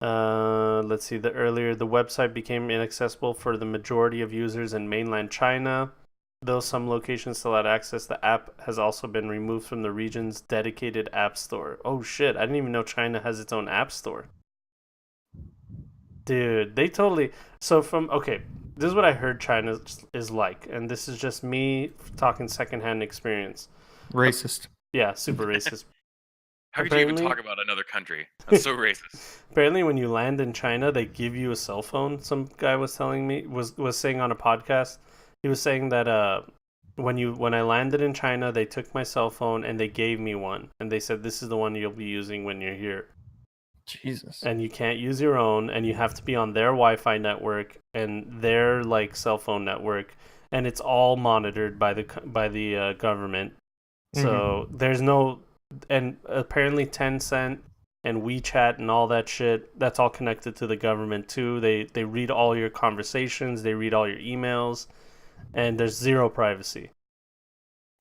Speaker 3: Let's see. The website became inaccessible for the majority of users in mainland China. Though some locations still had access, the app has also been removed from the region's dedicated app store. Oh shit, I didn't even know China has its own app store. Dude, they totally... So okay, this is what I heard China is like, and this is just me talking secondhand experience.
Speaker 4: Racist.
Speaker 3: Yeah, super racist.
Speaker 5: How could you even
Speaker 3: Apparently-
Speaker 5: talk about another country? That's so racist.
Speaker 3: Apparently, when you land in China, they give you a cell phone. Some guy was telling me was saying on a podcast. He was saying that when I landed in China, they took my cell phone and they gave me one, and they said this is the one you'll be using when you're here,
Speaker 4: Jesus.
Speaker 3: and you can't use your own, and you have to be on their Wi-Fi network and their like cell phone network, and it's all monitored by the government. So there's no, and apparently Tencent and WeChat and all that shit, that's all connected to the government too. They read all your conversations, they read all your emails, and there's zero privacy.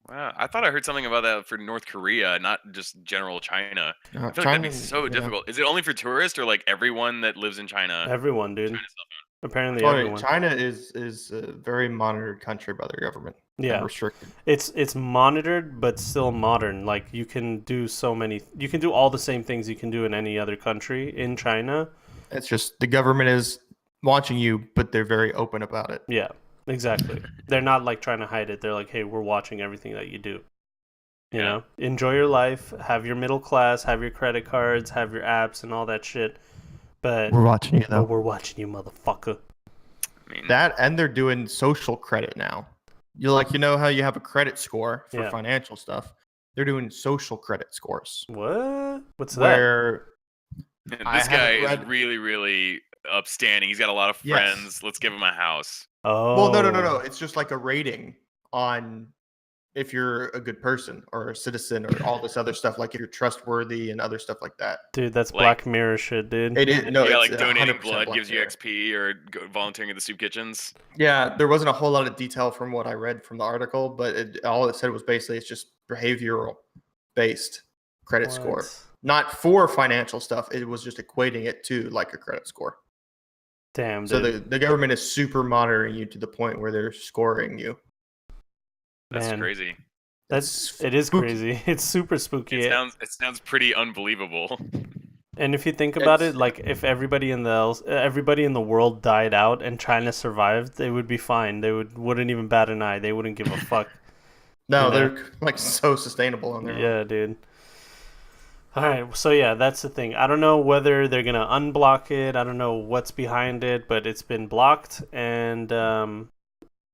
Speaker 5: Wow, I thought I heard something about that for North Korea, not just general China. I feel like that'd be so difficult. Is it only for tourists or like everyone that lives in China?
Speaker 3: Everyone, dude.
Speaker 5: China's cell
Speaker 3: Apparently
Speaker 4: Oh,
Speaker 3: everyone.
Speaker 4: China is a very monitored country by their government.
Speaker 3: Yeah.
Speaker 4: And restricted.
Speaker 3: It's monitored but still modern. Like you can do all the same things you can do in any other country in China.
Speaker 4: It's just the government is watching you, but they're very open about it.
Speaker 3: Yeah, exactly. They're not like trying to hide it. They're like, hey, we're watching everything that you do. You
Speaker 5: Yeah.
Speaker 3: know, enjoy your life, have your middle class, have your credit cards, have your apps and all that shit. But
Speaker 4: We're watching you
Speaker 3: but
Speaker 4: though.
Speaker 3: we're watching you, motherfucker.
Speaker 5: I mean,
Speaker 4: That and they're doing social credit now. You know how you have a credit score for
Speaker 3: Yeah.
Speaker 4: financial stuff. They're doing social credit scores
Speaker 3: What? What's that?
Speaker 4: where I
Speaker 5: this guy
Speaker 4: haven't
Speaker 5: is
Speaker 4: read-
Speaker 5: really, really upstanding. He's got a lot of
Speaker 4: Yes.
Speaker 5: friends. Let's give him a house.
Speaker 3: Oh.
Speaker 4: well, no. It's just like a rating on if you're a good person or a citizen or all this other stuff, like if you're trustworthy and other stuff like that.
Speaker 3: Dude, that's
Speaker 5: Like-
Speaker 3: Black Mirror shit, dude.
Speaker 4: It is no,
Speaker 5: yeah,
Speaker 4: it's
Speaker 5: like donating
Speaker 4: 100%
Speaker 5: blood
Speaker 4: Black
Speaker 5: gives you
Speaker 4: Mirror.
Speaker 5: XP, or volunteering at the soup kitchens.
Speaker 4: Yeah, there wasn't a whole lot of detail from what I read from the article, but all it said was basically it's just behavioral based credit score.
Speaker 3: What?
Speaker 4: Not for financial stuff. It was just equating it to like a credit score.
Speaker 3: Damn,
Speaker 4: So
Speaker 3: dude.
Speaker 4: the government is super monitoring you to the point where they're scoring you.
Speaker 5: That's
Speaker 3: Man.
Speaker 5: crazy.
Speaker 3: It is
Speaker 4: spooky.
Speaker 3: crazy. It's super spooky.
Speaker 5: It sounds pretty unbelievable.
Speaker 3: And if you think about
Speaker 4: It's-
Speaker 3: it, like if everybody in the world died out and China survived, they would be fine. They wouldn't even bat an eye. They wouldn't give a fuck.
Speaker 4: No,
Speaker 3: You know?
Speaker 4: they're like so sustainable on their own.
Speaker 3: Yeah, dude. All right, so yeah, that's the thing. I don't know whether they're gonna unblock it. I don't know what's behind it, but it's been blocked. And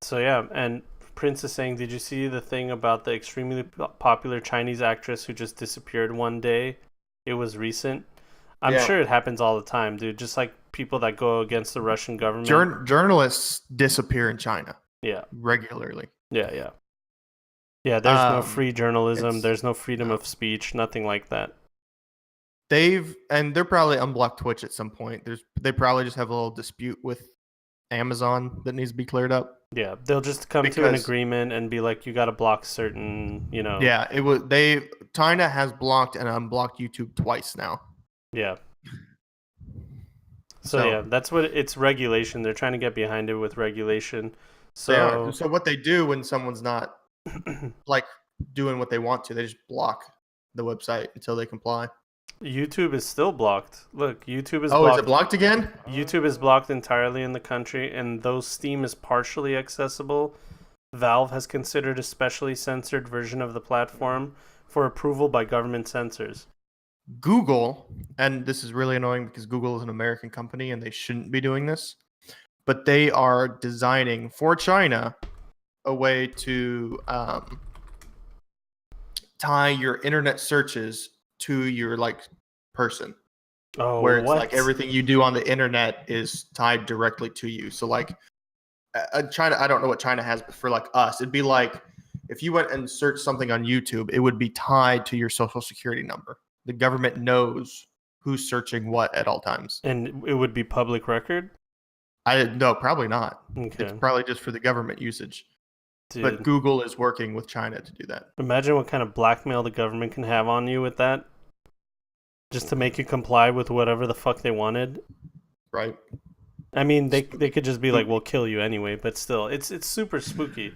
Speaker 3: so yeah, and Prince is saying, did you see the thing about the extremely popular Chinese actress who just disappeared one day? It was recent. I'm
Speaker 4: Yeah.
Speaker 3: sure it happens all the time, dude. Just like people that go against the Russian government.
Speaker 4: Journalists disappear in China
Speaker 3: Yeah,
Speaker 4: regularly.
Speaker 3: yeah. Yeah, there's no
Speaker 4: Um,
Speaker 3: free journalism.
Speaker 4: it's-
Speaker 3: There's no freedom
Speaker 4: no.
Speaker 3: of speech. Nothing like that.
Speaker 4: They're probably unblocked Twitch at some point. They probably just have a little dispute with Amazon that needs to be cleared up.
Speaker 3: Yeah, they'll just come to an
Speaker 4: Because-
Speaker 3: agreement and be like, you got to block certain,
Speaker 4: Yeah, China has blocked and unblocked YouTube twice now.
Speaker 3: Yeah. So yeah, that's what it's regulation. They're trying to get behind it with regulation. So
Speaker 4: So what they do when someone's not like doing what they want to, they just block the website until they comply.
Speaker 3: YouTube is still blocked. Look, YouTube is
Speaker 4: Oh,
Speaker 3: blocked.
Speaker 4: is it blocked again?
Speaker 3: YouTube is blocked entirely in the country, and though Steam is partially accessible, Valve has considered a specially censored version of the platform for approval by government censors.
Speaker 4: Google, and this is really annoying because Google is an American company and they shouldn't be doing this, but they are designing for China a way to tie your internet searches to your person,
Speaker 3: Oh,
Speaker 4: where it's
Speaker 3: what?
Speaker 4: like everything you do on the internet is tied directly to you. So like China, I don't know what China has, but for like us, it'd be like if you went and searched something on YouTube, it would be tied to your social security number. The government knows who's searching what at all times.
Speaker 3: And it would be public record?
Speaker 4: No, probably not.
Speaker 3: Okay.
Speaker 4: It's probably just for the government usage.
Speaker 3: Dude,
Speaker 4: But Google is working with China to do that.
Speaker 3: imagine what kind of blackmail the government can have on you with that. Just to make you comply with whatever the fuck they wanted.
Speaker 4: Right.
Speaker 3: I mean, they could just be like, "We'll kill you anyway," but still, it's super spooky.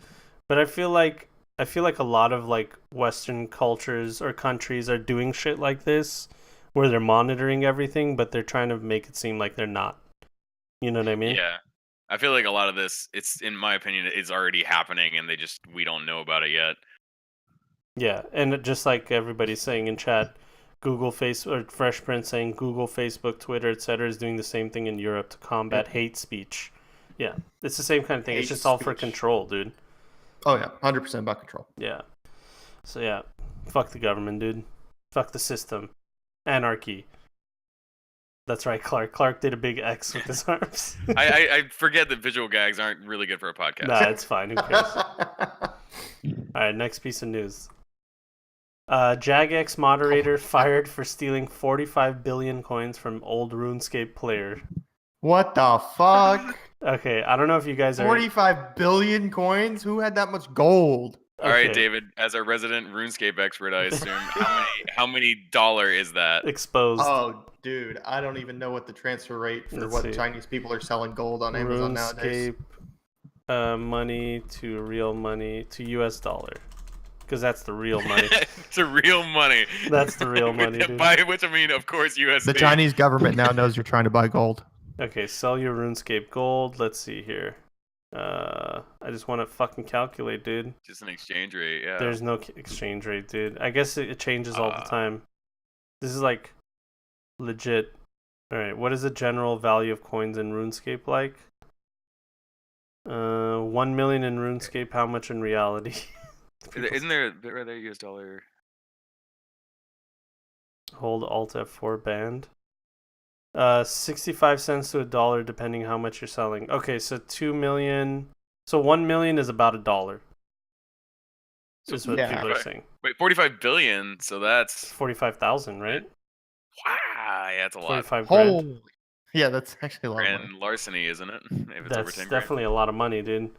Speaker 3: But I feel like a lot of like Western cultures or countries are doing shit like this, where they're monitoring everything, but they're trying to make it seem like they're not. You know what I mean?
Speaker 5: Yeah. I feel like a lot of this, it's in my opinion, is already happening, and we don't know about it yet.
Speaker 3: Yeah, and just like everybody's saying in chat, or Fresh Prince saying Google, Facebook, Twitter, etc. is doing the same thing in Europe to combat hate speech. Yeah, it's the same kind of thing. It's
Speaker 4: Hate
Speaker 3: just all for
Speaker 4: speech.
Speaker 3: control, dude.
Speaker 4: Oh yeah, 100% about control.
Speaker 3: Yeah. So yeah, fuck the government, dude. Fuck the system. Anarchy. That's right, Clark. Clark did a big X with his arms.
Speaker 5: I forget that visual gags aren't really good for a podcast.
Speaker 3: Nah, it's fine. Who cares? All right, next piece of news. Jagex moderator fired for stealing 45 billion coins from old RuneScape player.
Speaker 4: What the fuck?
Speaker 3: Okay, I don't know if you guys are
Speaker 4: 45 billion coins? Who had that much gold?
Speaker 5: All right,
Speaker 3: Okay.
Speaker 5: David, as our resident RuneScape expert, I assume how many dollar is that?
Speaker 3: exposed.
Speaker 4: Oh, dude, I don't even know what the transfer rate for
Speaker 3: Let's
Speaker 4: what
Speaker 3: see.
Speaker 4: Chinese people are selling gold on Amazon nowadays.
Speaker 3: RuneScape money to real money to US dollar. Because that's the real money.
Speaker 5: It's a real money.
Speaker 3: That's the real money, dude.
Speaker 5: By which I mean, of course, USD.
Speaker 4: The Chinese government now knows you're trying to buy gold.
Speaker 3: Okay, sell your RuneScape gold. Let's see here. I just want to fucking calculate, dude.
Speaker 5: Just an exchange rate, yeah.
Speaker 3: There's no exchange rate, dude. I guess it changes all the time. This is like legit. All right, what is the general value of coins in RuneScape like? 1 million in RuneScape. How much in reality?
Speaker 5: Isn't there a bit right there, US dollar?
Speaker 3: Hold Alt F4 band. 65 cents to $1 depending how much you're selling. Okay, so 2 million. So 1 million is about $1.
Speaker 5: So
Speaker 3: Is what
Speaker 4: yeah.
Speaker 3: people are saying.
Speaker 5: Wait, 45 billion, so that's
Speaker 3: 45,000, right?
Speaker 5: wow, yeah, that's a lot.
Speaker 3: 45 grand.
Speaker 4: Holy. Yeah, that's actually a lot of money.
Speaker 5: And larceny, isn't it? If it's over
Speaker 3: That's
Speaker 5: 10
Speaker 3: definitely a lot of money, dude.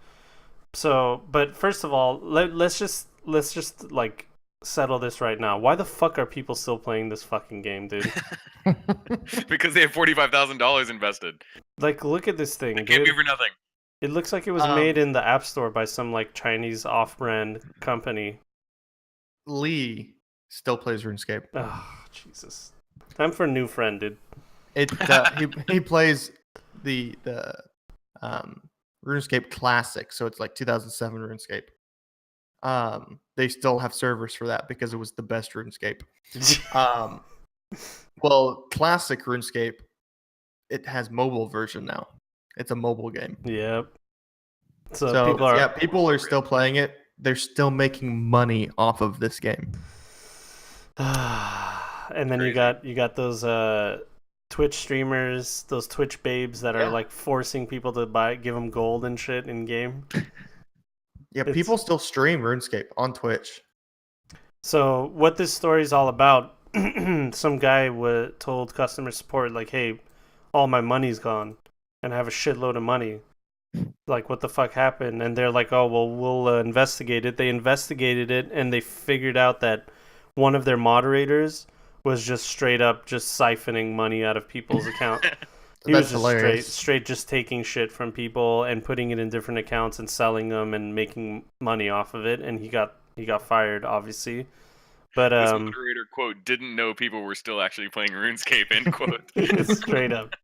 Speaker 3: So, but first of all, let's just like settle this right now. Why the fuck are people still playing this fucking game, dude?
Speaker 5: grand. Because they have $45,000 invested.
Speaker 3: Like, look at this thing,
Speaker 5: It can't
Speaker 3: dude.
Speaker 5: be for nothing.
Speaker 3: It looks like it was made in the App Store by some like Chinese off-brand company.
Speaker 4: Lee still plays RuneScape.
Speaker 3: Oh, Jesus. Time for a new friend, dude.
Speaker 4: He plays the RuneScape Classic, so it's like 2007 RuneScape. They still have servers for that because it was the best RuneScape. Well, Classic RuneScape, it has mobile version now. It's a mobile game.
Speaker 3: Yep. So
Speaker 4: people are still playing it. They're still making money off of this game.
Speaker 3: And then
Speaker 5: Crazy.
Speaker 3: you got those Twitch streamers, those Twitch babes that are like forcing people to give them gold and shit in game.
Speaker 4: Yeah, people still stream RuneScape on Twitch.
Speaker 3: So what this story is all about, some guy told customer support, like, hey, all my money's gone and I have a shitload of money. Like, what the fuck happened? And they're like, oh, well, we'll investigate it. They investigated it and they figured out that one of their moderators was just straight up just siphoning money out of people's account. He
Speaker 4: That's
Speaker 3: was just
Speaker 4: hilarious.
Speaker 3: straight just taking shit from people and putting it in different accounts and selling them and making money off of it. And he got fired, obviously. But
Speaker 5: This moderator, quote, didn't know people were still actually playing RuneScape, end quote.
Speaker 3: straight up,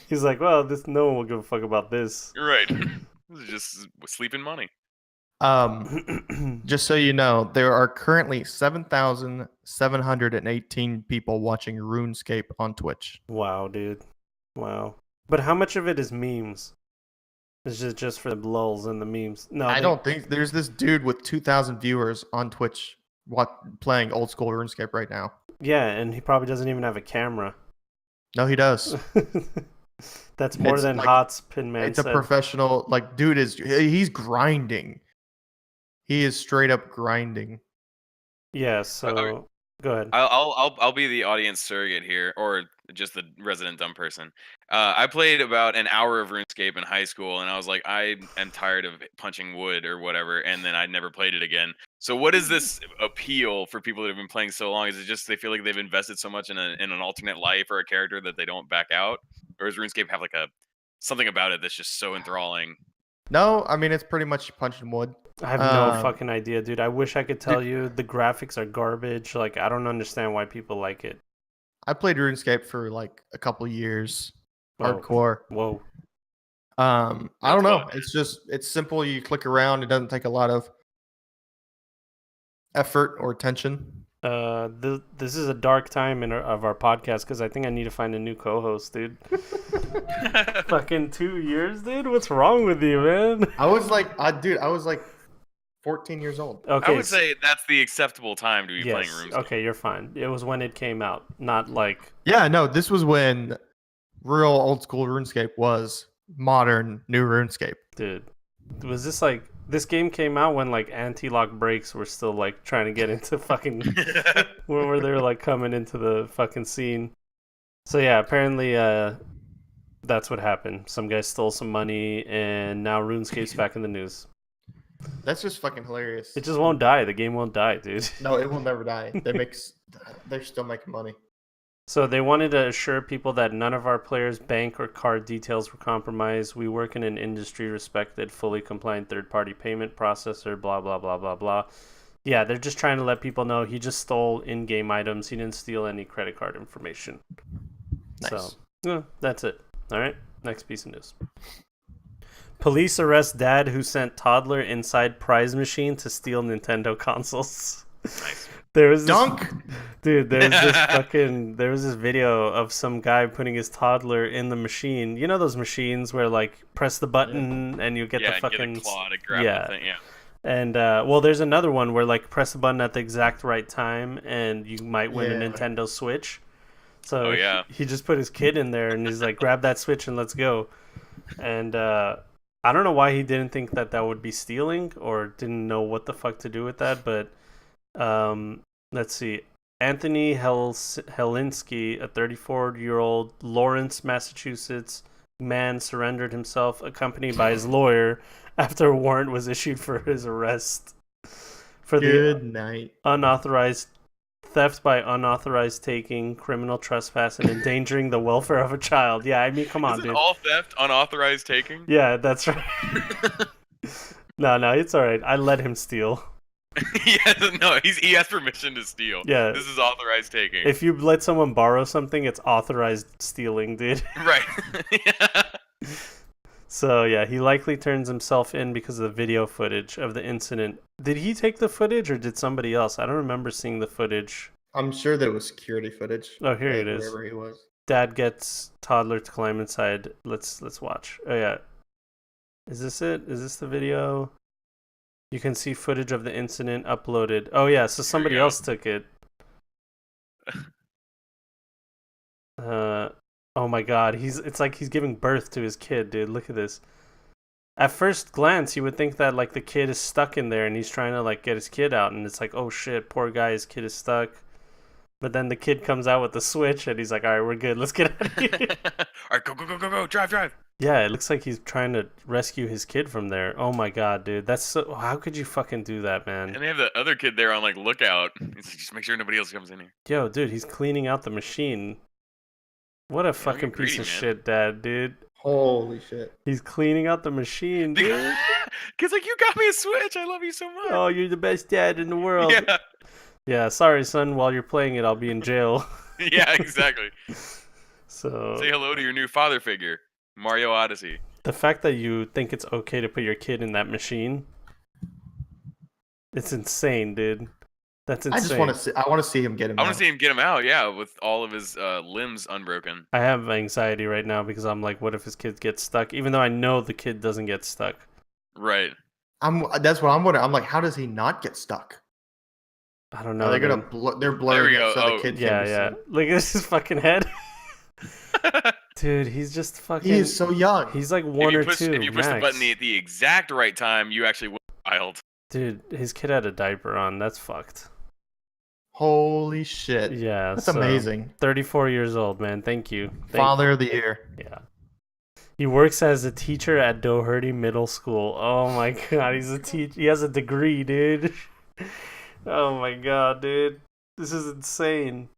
Speaker 3: he's like, well, no one will give a fuck about this.
Speaker 5: Right. This is just sleeping money.
Speaker 4: Just so you know, there are currently 7,718 people watching RuneScape on Twitch.
Speaker 3: Wow, dude. Wow. But how much of it is memes? Is it just for the lulz and the memes? No,
Speaker 4: I don't think there's this dude with 2,000 viewers on Twitch playing old school RuneScape right now.
Speaker 3: Yeah, and he probably doesn't even have a camera.
Speaker 4: No, he does.
Speaker 3: That's more
Speaker 4: It's
Speaker 3: than
Speaker 4: like-
Speaker 3: Hot's Pinman
Speaker 4: It's a
Speaker 3: said.
Speaker 4: professional. Like, dude he's grinding. He is straight up grinding.
Speaker 3: Yeah, so go ahead.
Speaker 5: I'll be the audience surrogate here, or just the resident dumb person. I played about an hour of RuneScape in high school, and I was like, I am tired of punching wood or whatever, and then I never played it again. So what is this appeal for people that have been playing so long? Is it just they feel like they've invested so much in an alternate life or a character that they don't back out, or does RuneScape have like something about it that's just so enthralling?
Speaker 4: No, I mean it's pretty much punching wood.
Speaker 3: I have no fucking idea, dude. I wish I could tell you. The graphics are garbage. Like, I don't understand why people like it.
Speaker 4: I played RuneScape for like a couple years.
Speaker 3: Whoa.
Speaker 4: Hardcore.
Speaker 3: Whoa.
Speaker 4: I don't know.
Speaker 5: That's
Speaker 4: It's simple. You click around. It doesn't take a lot of effort or attention.
Speaker 3: This is a dark time of our podcast because I think I need to find a new co-host, dude. Fucking 2 years, dude. What's wrong with you, man?
Speaker 4: I was like 14 years old.
Speaker 3: Okay,
Speaker 5: I would say that's the acceptable time to be playing
Speaker 3: yes.
Speaker 5: RuneScape.
Speaker 3: Okay, you're fine. It was when it came out, not like
Speaker 4: Yeah, no, this was when real old school RuneScape was modern new RuneScape.
Speaker 3: dude. Was this like this game came out when like anti-lock brakes were still like trying to get into fucking where they were like coming into the fucking scene. So yeah, apparently that's what happened. Some guy stole some money and now RuneScape's back in the news.
Speaker 4: That's just fucking hilarious.
Speaker 3: It just won't die. The game won't die, dude.
Speaker 4: No, it will never die. They're still making money.
Speaker 3: So they wanted to assure people that none of our players' bank or card details were compromised. We work in an industry-respected, fully compliant third-party payment processor, blah, blah, blah, blah, blah. Yeah, they're just trying to let people know he just stole in-game items. He didn't steal any credit card information.
Speaker 4: Nice.
Speaker 3: So, yeah, that's it. All right, next piece of news. Police arrest dad who sent toddler inside prize machine to steal Nintendo consoles.
Speaker 5: Nice.
Speaker 3: There was this,
Speaker 4: Dunk.
Speaker 3: dude. There was this video of some guy putting his toddler in the machine. You know those machines where like press the button and you get the
Speaker 5: And
Speaker 3: fucking
Speaker 5: get a claw to grab
Speaker 3: yeah.
Speaker 5: the thing. Yeah.
Speaker 3: And well, there's another one where like press the button at the exact right time and you might win a
Speaker 4: Yeah.
Speaker 3: Nintendo Switch. So
Speaker 5: Oh, yeah.
Speaker 3: he just put his kid in there and he's like, grab that Switch and let's go. And I don't know why he didn't think that would be stealing or didn't know what the fuck to do with that. But let's see. Anthony Helinski, a 34-year-old Lawrence, Massachusetts man, surrendered himself accompanied by his lawyer after a warrant was issued for his arrest for
Speaker 4: Good night.
Speaker 3: unauthorized theft by unauthorized taking, criminal trespass, and endangering the welfare of a child. Yeah, I mean, come on,
Speaker 5: Isn't
Speaker 3: dude.
Speaker 5: all theft unauthorized taking?
Speaker 3: Yeah, that's right. No, it's all right. I let him steal.
Speaker 5: No, he has permission to steal.
Speaker 3: Yeah.
Speaker 5: This is authorized taking.
Speaker 3: If you let someone borrow something, it's authorized stealing, dude.
Speaker 5: Right. Yeah.
Speaker 3: So yeah, he likely turns himself in because of the video footage of the incident. Did he take the footage or did somebody else? I don't remember seeing the footage.
Speaker 4: I'm sure that was security footage.
Speaker 3: Oh, here
Speaker 4: of
Speaker 3: it is.
Speaker 4: Wherever he was.
Speaker 3: Dad gets toddler to climb inside. Let's watch. Oh yeah. Is this it? Is this the video? You can see footage of the incident uploaded. Oh yeah, so somebody
Speaker 5: go.
Speaker 3: else took it. Oh my god, it's like he's giving birth to his kid, dude. Look at this. At first glance, you would think that like the kid is stuck in there and he's trying to like get his kid out, and it's like, oh shit, poor guy, his kid is stuck. But then the kid comes out with the switch and he's like, all right, we're good, let's get out of here.
Speaker 5: All right, go, drive.
Speaker 3: Yeah, it looks like he's trying to rescue his kid from there. Oh my god, dude, that's so. How could you fucking do that, man?
Speaker 5: And they have the other kid there on like lookout. He's like, just make sure nobody else comes in here.
Speaker 3: Yo, dude, he's cleaning out the machine. What a fucking
Speaker 5: greedy,
Speaker 3: piece of
Speaker 5: man.
Speaker 3: shit, Dad, dude.
Speaker 4: Holy shit.
Speaker 3: He's cleaning out the machine, dude.
Speaker 5: Kid's like, you got me a Switch. I love you so much.
Speaker 3: Oh, you're the best dad in the world.
Speaker 5: Yeah.
Speaker 3: Yeah, sorry, son. While you're playing it, I'll be in jail.
Speaker 5: Yeah, exactly.
Speaker 3: So
Speaker 5: Say hello to your new father figure, Mario Odyssey.
Speaker 3: the fact that you think it's okay to put your kid in that machine, it's insane, dude. That's insane.
Speaker 4: I just want to see. I want to see him get him.
Speaker 5: I want
Speaker 4: out.
Speaker 5: to see him get him out, yeah, with all of his limbs unbroken.
Speaker 3: I have anxiety right now because I'm like, what if his kid gets stuck? Even though I know the kid doesn't get stuck.
Speaker 5: Right.
Speaker 4: That's what I'm wondering. I'm like, how does he not get stuck?
Speaker 3: I don't know.
Speaker 4: Are they gonna?
Speaker 3: man.
Speaker 4: They're blurring
Speaker 5: we
Speaker 4: it
Speaker 5: go.
Speaker 4: so
Speaker 5: Oh,
Speaker 4: the kid
Speaker 3: Yeah,
Speaker 4: can't be
Speaker 3: yeah.
Speaker 4: seen.
Speaker 3: Look at his fucking head. Dude, he's just fucking.
Speaker 4: He is so young.
Speaker 3: He's like one or two.
Speaker 5: If you push the
Speaker 3: max.
Speaker 5: button at the exact right time, you actually will be wild.
Speaker 3: Dude, his kid had a diaper on. That's fucked.
Speaker 4: Holy shit.
Speaker 3: Yeah,
Speaker 4: That's
Speaker 3: so,
Speaker 4: amazing.
Speaker 3: 34 years old, man. Thank you.
Speaker 4: Father of the year.
Speaker 3: Yeah. He works as a teacher at Doherty Middle School. Oh my god, he's a he has a degree, dude. Oh my god, dude. This is insane.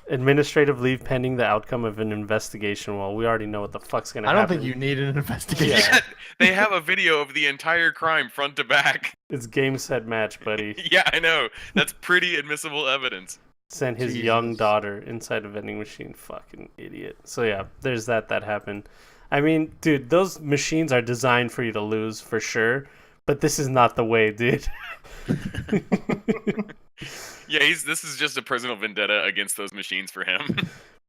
Speaker 3: Administrative leave pending the outcome of an investigation. Well, we already know what the fuck's gonna
Speaker 4: I
Speaker 3: happen.
Speaker 4: don't think you need an investigation.
Speaker 3: Yeah.
Speaker 5: Yeah, they have a video of the entire crime front to back.
Speaker 3: It's game, set, match, buddy.
Speaker 5: Yeah, I know. That's pretty admissible evidence.
Speaker 3: Sent his young
Speaker 4: Jesus.
Speaker 3: daughter inside a vending machine. Fucking idiot. So yeah, there's that happened. I mean, dude, those machines are designed for you to lose for sure, but this is not the way, dude.
Speaker 5: Yeah, this is just a personal vendetta against those machines for him.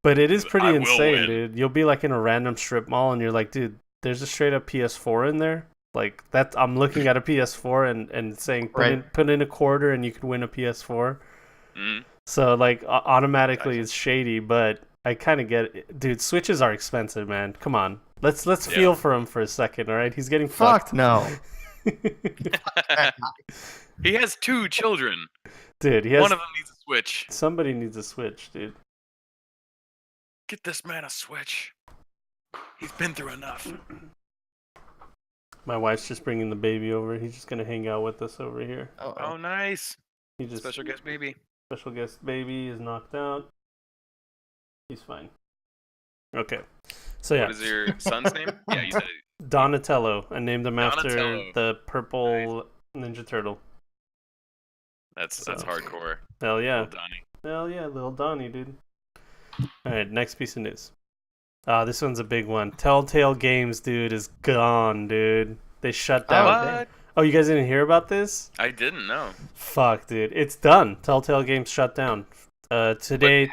Speaker 3: But it is pretty
Speaker 5: I will
Speaker 3: insane,
Speaker 5: win.
Speaker 3: dude. You'll be like in a random strip mall and you're like, dude, there's a straight up PS4 in there. Like that, I'm looking at a PS4 and saying put in a quarter and you could win a PS4.
Speaker 5: Mm.
Speaker 3: So like automatically
Speaker 5: Gotcha.
Speaker 3: it's shady, but I kind of get it. Dude, Switches are expensive, man. Come on. Let's feel for him for a second, all right? He's getting fucked.
Speaker 4: Fuck no.
Speaker 5: He has 2 children.
Speaker 3: Dude, he has
Speaker 5: One of them needs a Switch.
Speaker 3: somebody needs a Switch, dude.
Speaker 5: Get this man a Switch. He's been through enough.
Speaker 3: My wife's just bringing the baby over. He's just gonna hang out with us over here.
Speaker 5: Oh, nice.
Speaker 3: He just
Speaker 5: Special guest baby.
Speaker 3: special guest baby is knocked out. He's fine. Okay. So yeah,
Speaker 5: What is your son's name? Yeah, you said it.
Speaker 3: Donatello. I named him after
Speaker 5: Donatello.
Speaker 3: the purple Ninja Turtle.
Speaker 5: That's
Speaker 3: So-
Speaker 5: hardcore.
Speaker 3: Hell yeah.
Speaker 5: Little Donnie.
Speaker 3: Hell yeah, little Donnie, dude. Alright, next piece of news. This one's a big one. Telltale Games, dude, is gone, dude. They shut down.
Speaker 5: What?
Speaker 3: Oh, you guys didn't hear about this?
Speaker 5: I didn't know.
Speaker 3: Fuck, dude. It's done. Telltale Games shut down. Today,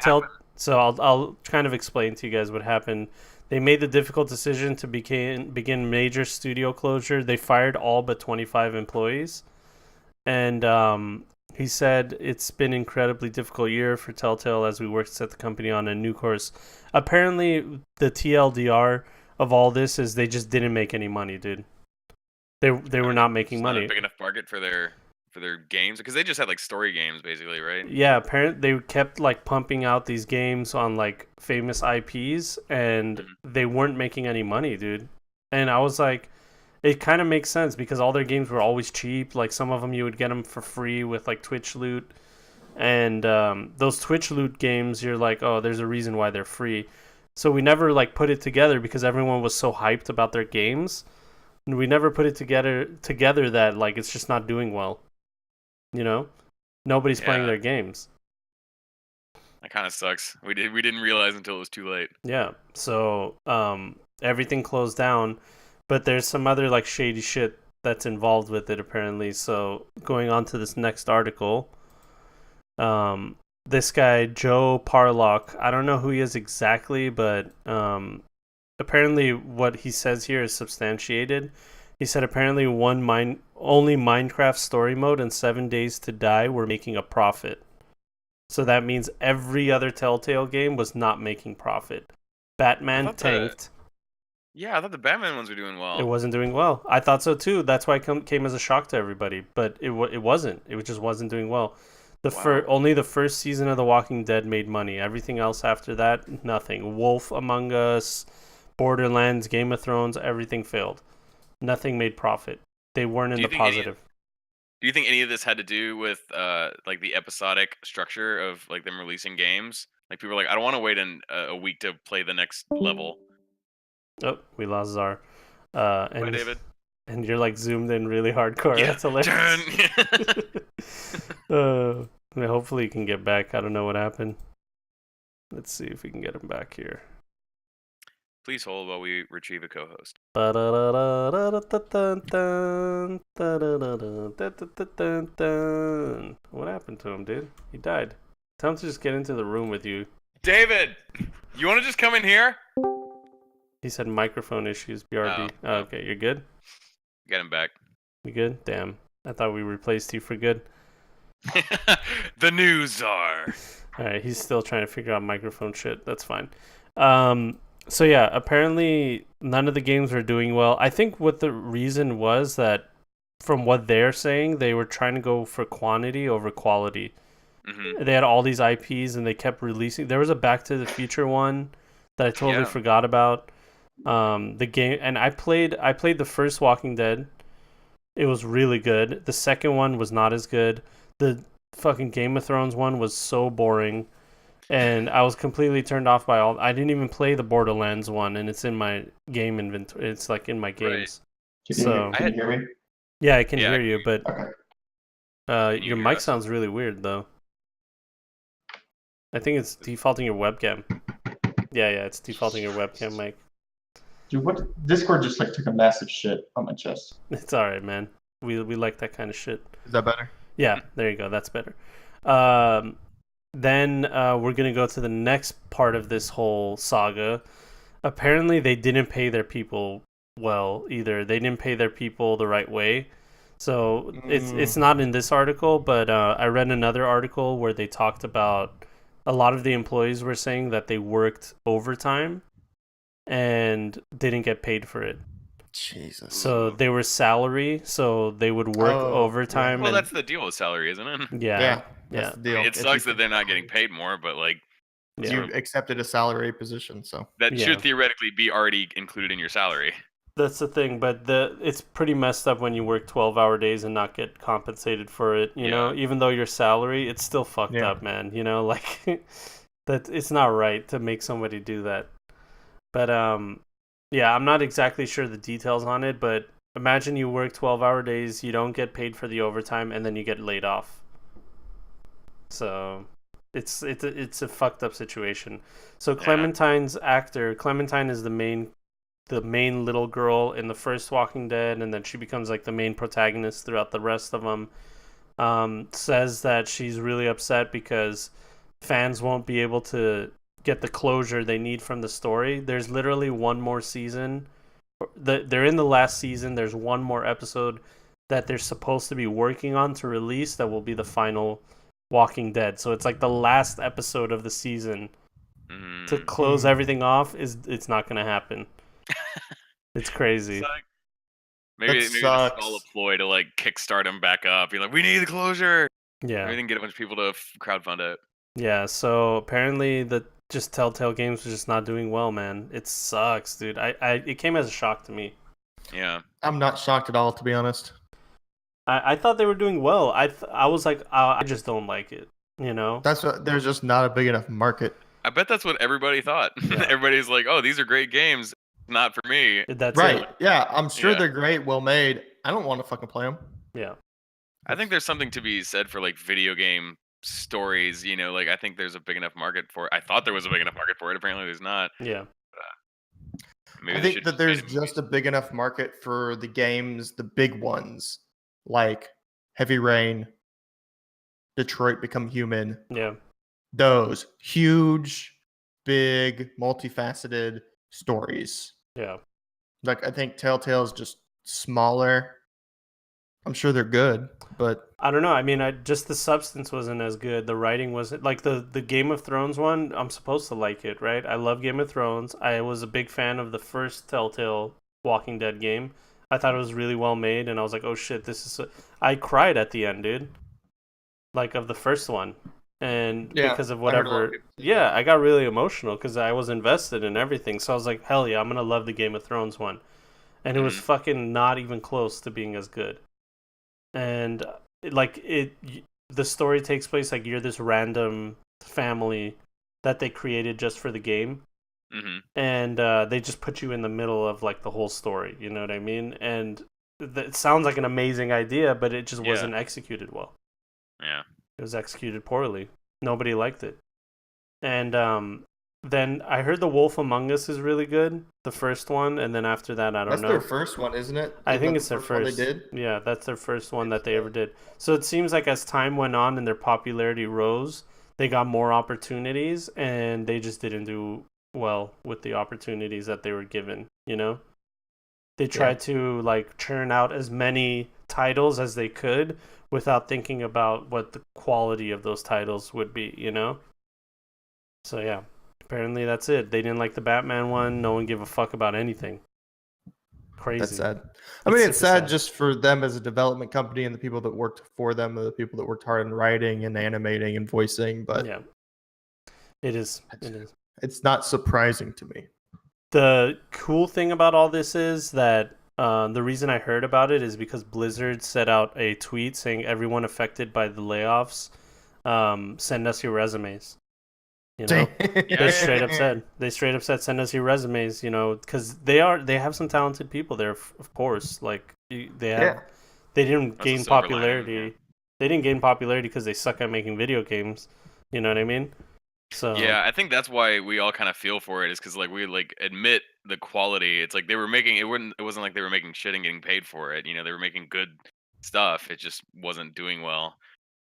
Speaker 3: So I'll kind of explain to you guys what happened. They made the difficult decision to begin major studio closure. They fired all but 25 employees. And he said it's been an incredibly difficult year for Telltale as we work to set the company on a new course. Apparently, the TLDR of all this is they just didn't make any money, dude. They were not making
Speaker 5: It's
Speaker 3: money.
Speaker 5: Not a big enough market for their games because they just had like story games basically, right?
Speaker 3: Yeah, apparently they kept like pumping out these games on like famous IPs and they weren't making any money, dude. And I was like, it kind of makes sense because all their games were always cheap. Like some of them you would get them for free with like Twitch loot. And those Twitch loot games, you're like, oh, there's a reason why they're free. So we never like put it together because everyone was so hyped about their games. And we never put it together that like it's just not doing well. You know, nobody's playing
Speaker 5: Yeah.
Speaker 3: their games.
Speaker 5: That kind of sucks. We didn't realize until it was too late.
Speaker 3: Yeah. So everything closed down, but there's some other like shady shit that's involved with it apparently. So going on to this next article, this guy Joe Parlock, I don't know who he is exactly, but apparently what he says here is substantiated. He said apparently only Minecraft story mode and 7 Days to Die were making a profit. So that means every other Telltale game was not making profit. Batman tanked.
Speaker 5: Yeah, I thought the Batman ones were doing well.
Speaker 3: It wasn't doing well. I thought so too. That's why it came as a shock to everybody. But it wasn't. It just wasn't doing well. Only the first season of The Walking Dead made money. Everything else after that, nothing. Wolf Among Us, Borderlands, Game of Thrones, everything failed. Nothing made profit. They weren't in the positive.
Speaker 5: Do you think any of this had to do with like the episodic structure of like them releasing games? Like people are like, I don't want to wait a week to play the next level.
Speaker 3: Oh, we lost Czar.
Speaker 5: Bye, David.
Speaker 3: And you're like zoomed in really hardcore.
Speaker 5: Yeah.
Speaker 3: That's hilarious. Hopefully you can get back. I don't know what happened. Let's see if we can get him back here.
Speaker 5: Please hold while we retrieve a co-host.
Speaker 3: What happened to him, dude? He died. Tell him to just get into the room with you.
Speaker 5: David, you want to just come in here?
Speaker 3: He said microphone issues, BRB. Oh, okay, you're good?
Speaker 5: Get him back.
Speaker 3: You good? Damn. I thought we replaced you for good.
Speaker 5: The new Czar.
Speaker 3: Alright, he's still trying to figure out microphone shit. That's fine. So yeah, apparently none of the games were doing well. I think what the reason was that, from what they're saying, they were trying to go for quantity over quality. Mm-hmm. They had all these IPs and they kept releasing. There was a Back to the Future one that I totally forgot about. The game, and I played the first Walking Dead. It was really good. The second one was not as good. The fucking Game of Thrones one was so boring. And I was completely turned off by all. I didn't even play the Borderlands one, and it's in my game inventory. It's like in my games.
Speaker 4: Right. Can you hear me?
Speaker 3: Yeah, I can hear you, but
Speaker 4: okay.
Speaker 3: your mic sounds really weird though. I think it's defaulting your webcam. Yeah, it's defaulting your webcam mic.
Speaker 4: Dude, what? Discord just like took a massive shit on my chest.
Speaker 3: It's all right, man. We like that kind of shit.
Speaker 4: Is that better?
Speaker 3: Yeah, there you go. That's better. Then we're going to go to the next part of this whole saga. Apparently, they didn't pay their people well either. They didn't pay their people the right way. So it's not in this article, but I read another article where they talked about a lot of the employees were saying that they worked overtime and didn't get paid for it.
Speaker 4: Jesus.
Speaker 3: So they were salary, so they would work overtime.
Speaker 5: Well, that's the deal with salary, isn't it?
Speaker 3: Yeah.
Speaker 4: That's the deal.
Speaker 5: It sucks that they're not getting paid more, but like
Speaker 4: you accepted a salary position, so
Speaker 5: that should theoretically be already included in your salary.
Speaker 3: That's the thing, but it's pretty messed up when you work 12-hour days and not get compensated for it. You know, even though your salary, it's still fucked up, man. You know, like that it's not right to make somebody do that. But yeah, I'm not exactly sure the details on it, but imagine you work 12-hour days, you don't get paid for the overtime, and then you get laid off. So it's a fucked up situation. So Clementine's actor, Clementine is the main little girl in the first Walking Dead, and then she becomes like the main protagonist throughout the rest of them. Says that she's really upset because fans won't be able to get the closure they need from the story. There's literally one more season. They're in the last season. There's one more episode that they're supposed to be working on to release that will be the final Walking Dead. So it's like the last episode of the season to close everything off. It's not going to happen. It's crazy.
Speaker 5: Maybe it's all a ploy to like kickstart them back up. Be like, we need the closure.
Speaker 3: Yeah.
Speaker 5: Maybe they can get a bunch of people to crowdfund it.
Speaker 3: Yeah. So apparently just Telltale Games was just not doing well, man. It sucks, dude. It came as a shock to me.
Speaker 5: Yeah.
Speaker 4: I'm not shocked at all, to be honest.
Speaker 3: I thought they were doing well. I was like, I just don't like it. You know.
Speaker 4: There's just not a big enough market.
Speaker 5: I bet that's what everybody thought. Yeah. Everybody's like, oh, these are great games. Not for me.
Speaker 3: That's
Speaker 4: right. Yeah, I'm sure they're great, well made. I don't want to fucking play them.
Speaker 3: Yeah.
Speaker 5: I think there's something to be said for like video game stories. Like I think there's a big enough market for it. I thought there was a big enough market for it. Apparently, there's not.
Speaker 3: Yeah.
Speaker 5: Maybe
Speaker 4: I
Speaker 5: they
Speaker 4: think
Speaker 5: should
Speaker 4: that
Speaker 5: just made
Speaker 4: there's
Speaker 5: a
Speaker 4: just a big enough market for the games, the big ones, like Heavy Rain, Detroit Become Human.
Speaker 3: Yeah.
Speaker 4: Those huge, big, multifaceted stories.
Speaker 3: Yeah.
Speaker 4: Like I think Telltale's just smaller. I'm sure they're good, but
Speaker 3: I don't know. I mean, just the substance wasn't as good. The writing wasn't like the Game of Thrones one. I'm supposed to like it, right? I love Game of Thrones. I was a big fan of the first Telltale Walking Dead game. I thought it was really well made, and I was like, oh shit, this is. I cried at the end, dude. Like of the first one, and
Speaker 4: Yeah,
Speaker 3: because of
Speaker 4: I heard a lot of
Speaker 3: whatever.
Speaker 4: people say
Speaker 3: Yeah, I got really emotional because I was invested in everything. So I was like, hell yeah, I'm gonna love the Game of Thrones one, and it was
Speaker 5: Mhm.
Speaker 3: fucking not even close to being as good. And the story takes place like you're this random family that they created just for the game,
Speaker 5: Mhm.
Speaker 3: and they just put you in the middle of like the whole story, you know what I mean? And it sounds like an amazing idea, but it just
Speaker 5: Yeah.
Speaker 3: wasn't executed well.
Speaker 5: Yeah.
Speaker 3: It was executed poorly. Nobody liked it. And then I heard The Wolf Among Us is really good, the first one, and then after that I don't
Speaker 4: that's
Speaker 3: know.
Speaker 4: their first one, isn't it?
Speaker 3: I
Speaker 4: Isn't
Speaker 3: think
Speaker 4: that
Speaker 3: it's
Speaker 4: the
Speaker 3: their
Speaker 4: one
Speaker 3: first.
Speaker 4: they did.
Speaker 3: Yeah, that's their first one that they ever did. So it seems like as time went on and their popularity rose, they got more opportunities, and they just didn't do well with the opportunities that they were given. You know, they tried to like churn out as many titles as they could without thinking about what the quality of those titles would be. You know. So yeah, apparently that's it. They didn't like the Batman one. No one gave a fuck about anything. Crazy.
Speaker 4: That's sad. I mean, it's
Speaker 3: super
Speaker 4: sad
Speaker 3: sad.
Speaker 4: just for them as a development company and the people that worked for them, and the people that worked hard on writing and animating and voicing. But
Speaker 3: Yeah, it is. It is.
Speaker 4: it's not surprising to me.
Speaker 3: The cool thing about all this is that the reason I heard about it is because Blizzard set out a tweet saying everyone affected by the layoffs, send us your resumes. You know, they straight up said, send us your resumes. You know, because they have some talented people there, of course. Like they have,
Speaker 4: Yeah.
Speaker 3: they didn't
Speaker 5: That's a
Speaker 3: gain
Speaker 5: silver lining,
Speaker 3: popularity.
Speaker 5: yeah.
Speaker 3: They didn't gain popularity because they suck at making video games. You know what I mean? So
Speaker 5: Yeah, I think that's why we all kind of feel for it, is because like we like admit the quality. It's like they were making it wasn't like they were making shit and getting paid for it. They were making good stuff. It just wasn't doing well.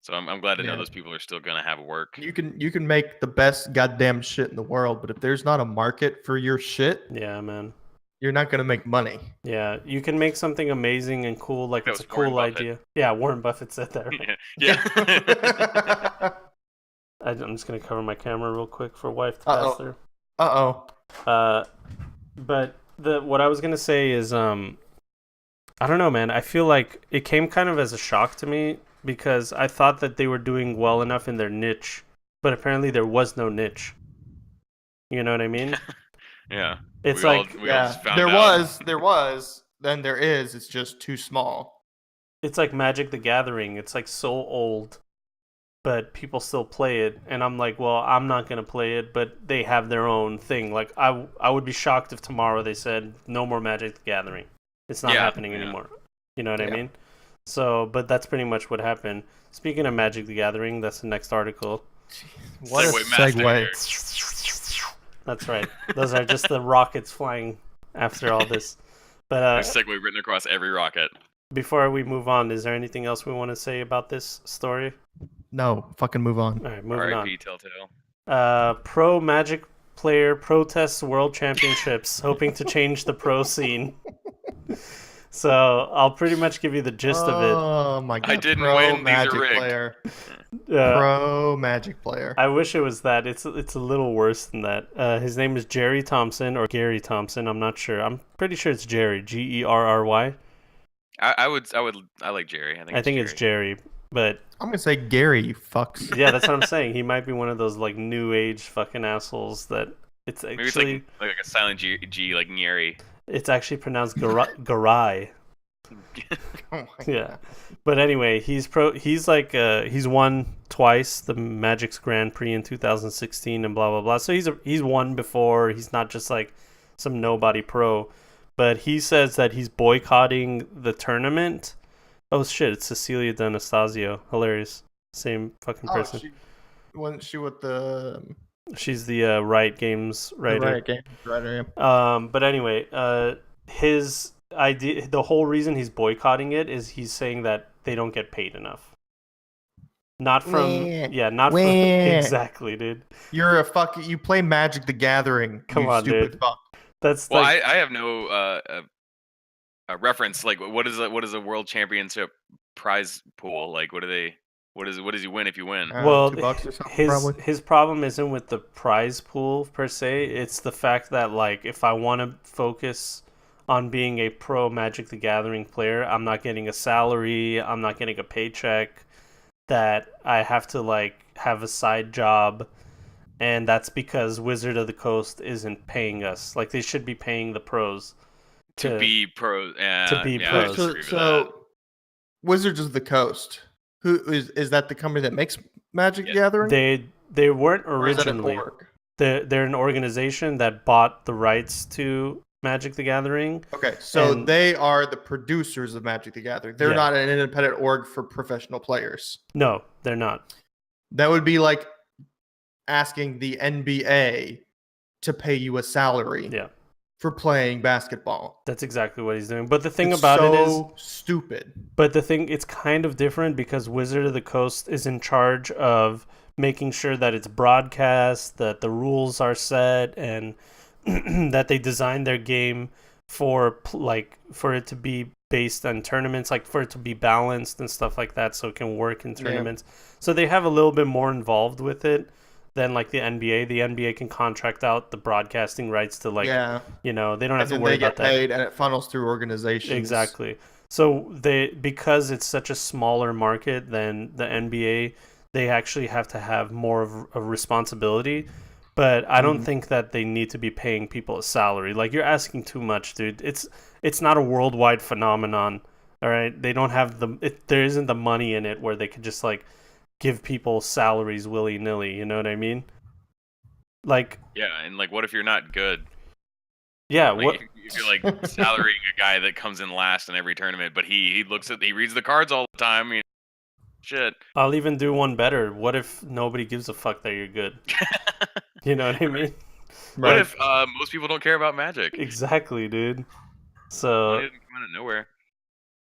Speaker 5: So I'm glad to know
Speaker 4: Yeah.
Speaker 5: those people are still gonna have work.
Speaker 4: You can make the best goddamn shit in the world, but if there's not a market for your shit,
Speaker 3: yeah, man.
Speaker 4: you're not gonna make money.
Speaker 3: Yeah, you can make something amazing and cool, like
Speaker 5: That
Speaker 3: it's a
Speaker 5: was Warren
Speaker 3: cool
Speaker 5: Buffett.
Speaker 3: idea. Yeah, Warren Buffett said that. Right?
Speaker 5: Yeah.
Speaker 3: I'm just gonna cover my camera real quick for wife to
Speaker 4: Uh-oh.
Speaker 3: pass through. But what I was gonna say is, I don't know, man. I feel like it came kind of as a shock to me because I thought that they were doing well enough in their niche, but apparently there was no niche. You know what I mean?
Speaker 5: Yeah.
Speaker 3: It's
Speaker 5: We all-
Speaker 3: like
Speaker 5: we all just found
Speaker 4: there
Speaker 5: out.
Speaker 4: was, then there is. It's just too small.
Speaker 3: it's like Magic the Gathering. It's like so old, but people still play it. And I'm like, well, I'm not gonna play it, but they have their own thing. Like I would be shocked if tomorrow they said no more Magic the Gathering. It's not
Speaker 5: Yeah,
Speaker 3: happening
Speaker 5: yeah.
Speaker 3: anymore. You know what I
Speaker 4: Yeah.
Speaker 3: mean? So, but that's pretty much what happened. Speaking of Magic the Gathering, that's the next article.
Speaker 4: What a
Speaker 5: Segue master
Speaker 4: segue.
Speaker 5: here.
Speaker 3: That's right. Those are just the rockets flying after all this. But
Speaker 5: There's segue written across every rocket.
Speaker 3: before we move on, is there anything else we want to say about this story?
Speaker 4: No, fucking move on.
Speaker 3: All right, moving on.
Speaker 5: R.I.P. Telltale.
Speaker 3: Pro Magic player protests World Championships, hoping to change the pro scene. So I'll pretty much give you the gist of it.
Speaker 4: Oh my god!
Speaker 5: I didn't
Speaker 4: Pro
Speaker 5: win, these are
Speaker 4: Magic
Speaker 5: rigged.
Speaker 4: player.
Speaker 3: Uh,
Speaker 4: Pro Magic player.
Speaker 3: I wish it was that. It's a little worse than that. His name is Jerry Thompson or Gary Thompson. I'm not sure. I'm pretty sure it's Jerry. Gerry.
Speaker 5: I like Jerry.
Speaker 3: I think it's Jerry. But
Speaker 4: I'm gonna say Gary. You fucks.
Speaker 3: yeah, that's what I'm saying. He might be one of those like new age fucking assholes that it's
Speaker 5: Maybe it's
Speaker 3: actually
Speaker 5: like a silent G like Nyeri.
Speaker 3: it's actually pronounced Garai.
Speaker 4: Oh my
Speaker 3: Yeah.
Speaker 4: God.
Speaker 3: But anyway, he's won twice the Magic's Grand Prix in 2016 and blah blah blah. So he's won before. He's not just like some nobody pro. But he says that he's boycotting the tournament Oh shit! It's Cecilia D'Anastasio. Hilarious. Same fucking
Speaker 4: Oh,
Speaker 3: person.
Speaker 4: wasn't she with the
Speaker 3: She's the Riot Games writer.
Speaker 4: Riot Games writer? Yeah.
Speaker 3: But anyway, his idea, the whole reason he's boycotting it is he's saying that they don't get paid enough. Not from, not from, exactly, dude.
Speaker 4: You're a fucking. You play Magic the Gathering.
Speaker 3: Come
Speaker 4: you
Speaker 3: on,
Speaker 4: stupid
Speaker 3: dude.
Speaker 4: fuck.
Speaker 3: That's
Speaker 5: Well,
Speaker 3: like,
Speaker 5: I have no reference. Like, what is a world championship prize pool? Like, what does he win if you win?
Speaker 3: well,
Speaker 4: $2 or something, probably.
Speaker 3: his problem isn't with the prize pool per se. It's the fact that, like, if I want to focus on being a pro Magic the Gathering player, I'm not getting a salary, I'm not getting a paycheck, that I have to, like, have a side job, and that's because Wizard of the Coast isn't paying us. Like, they should be paying the pros
Speaker 5: To be pros.
Speaker 3: to be
Speaker 5: yeah,
Speaker 3: pros.
Speaker 5: I disagree with that.
Speaker 4: So, Wizards of the Coast. Who is that? The company that makes Magic the
Speaker 5: Yeah.
Speaker 4: Gathering?
Speaker 3: They weren't
Speaker 4: Or is that an
Speaker 3: originally.
Speaker 4: org?
Speaker 3: They're an organization that bought the rights to Magic the Gathering.
Speaker 4: Okay, so
Speaker 3: And-
Speaker 4: they are the producers of Magic the Gathering. They're
Speaker 3: Yeah.
Speaker 4: not an independent org for professional players.
Speaker 3: No, they're not.
Speaker 4: That would be like asking the NBA to pay you a salary
Speaker 3: Yeah,
Speaker 4: for playing basketball.
Speaker 3: that's exactly what he's doing. But the thing
Speaker 4: It's
Speaker 3: about it is,
Speaker 4: so stupid.
Speaker 3: but the thing, it's kind of different because Wizard of the Coast is in charge of making sure that it's broadcast, that the rules are set, and that they design their game for for it to be based on tournaments, like for it to be balanced and stuff like that, so it can work in tournaments. So they have a little bit more involved with it than like the NBA. The NBA can contract out the broadcasting rights to, like,
Speaker 4: They don't
Speaker 3: they don't
Speaker 4: and
Speaker 3: have to
Speaker 4: then
Speaker 3: worry
Speaker 4: they get
Speaker 3: about that.
Speaker 4: paid, and it funnels through organizations.
Speaker 3: Exactly. So because it's such a smaller market than the NBA, they actually have to have more of a responsibility. But I don't think that they need to be paying people a salary. Like, you're asking too much, dude. It's not a worldwide phenomenon. All right, they don't have there isn't the money in it where they could just, like, give people salaries willy nilly. You know what I mean? Like,
Speaker 5: Yeah, and like, what if you're not good?
Speaker 3: yeah,
Speaker 5: Like,
Speaker 3: what?
Speaker 5: if you're like salarying a guy that comes in last in every tournament, but he reads the cards all the time. Shit.
Speaker 3: I'll even do one better. What if nobody gives a fuck that you're good? You know what I mean?
Speaker 5: What
Speaker 4: Right.
Speaker 5: if most people don't care about Magic?
Speaker 3: Exactly, dude. So
Speaker 5: Money doesn't come out of nowhere.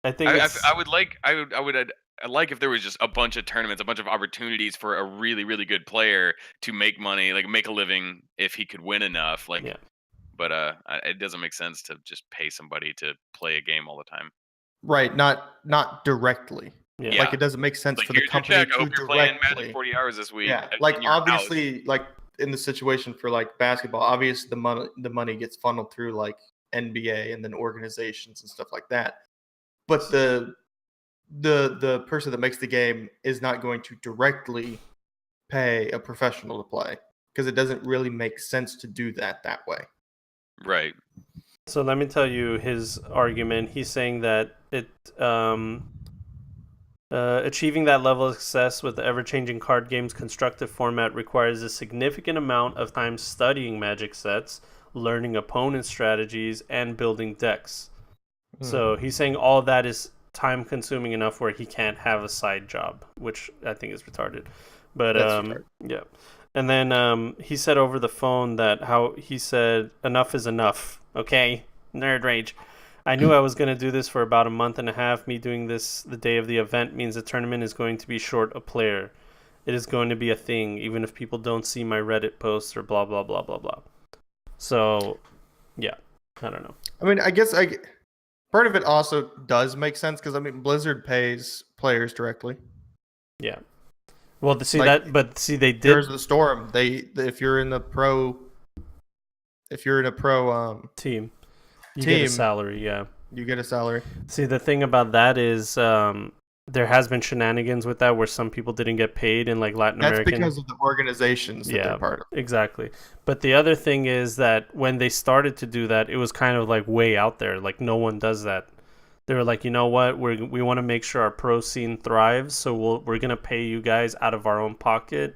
Speaker 3: I think
Speaker 5: I'd like if there was just a bunch of tournaments, a bunch of opportunities for a really, really good player to make money, like make a living if he could win enough. Like,
Speaker 3: Yeah.
Speaker 5: but it doesn't make sense to just pay somebody to play a game all the time.
Speaker 4: Right, not directly.
Speaker 3: yeah.
Speaker 4: Like, it doesn't make sense
Speaker 5: Like,
Speaker 4: for the
Speaker 5: here's your
Speaker 4: company
Speaker 5: check. I
Speaker 4: to
Speaker 5: hope you're playing
Speaker 4: directly.
Speaker 5: Magic 40 hours this week.
Speaker 4: Yeah,
Speaker 5: in
Speaker 4: like,
Speaker 5: your house.
Speaker 4: obviously, like in the situation for like basketball, obviously the money gets funneled through like NBA and then organizations and stuff like that. But the person that makes the game is not going to directly pay a professional to play, because it doesn't really make sense to do that way.
Speaker 5: Right.
Speaker 3: So let me tell you his argument. He's saying that achieving that level of success with the ever-changing card game's constructive format requires a significant amount of time studying Magic sets, learning opponent strategies, and building decks. So he's saying all of that is time-consuming enough where he can't have a side job, which I think is retarded. But
Speaker 4: That's retarded.
Speaker 3: yeah. And then he said over the phone that he said enough is enough. Okay, nerd rage. I knew I was going to do this for about a month and a half. Me doing this the day of the event means the tournament is going to be short a player. It is going to be a thing, even if people don't see my Reddit posts or blah, blah, blah, blah, blah. So, yeah, I don't know.
Speaker 4: I mean, I guess part of it also does make sense, because I mean, Blizzard pays players directly.
Speaker 3: Yeah. Well, they did.
Speaker 4: Here's the Storm. If you're in a pro
Speaker 3: Team. You get a
Speaker 4: team.
Speaker 3: salary, yeah.
Speaker 4: you get a salary.
Speaker 3: See, the thing about that is there has been shenanigans with that where some people didn't get paid in, like, Latin
Speaker 4: That's
Speaker 3: American.
Speaker 4: because of the organizations that they're part of.
Speaker 3: Exactly. But the other thing is that when they started to do that, it was kind of like way out there. Like, no one does that. They were like, you know what? We want to make sure our pro scene thrives, so we're going to pay you guys out of our own pocket,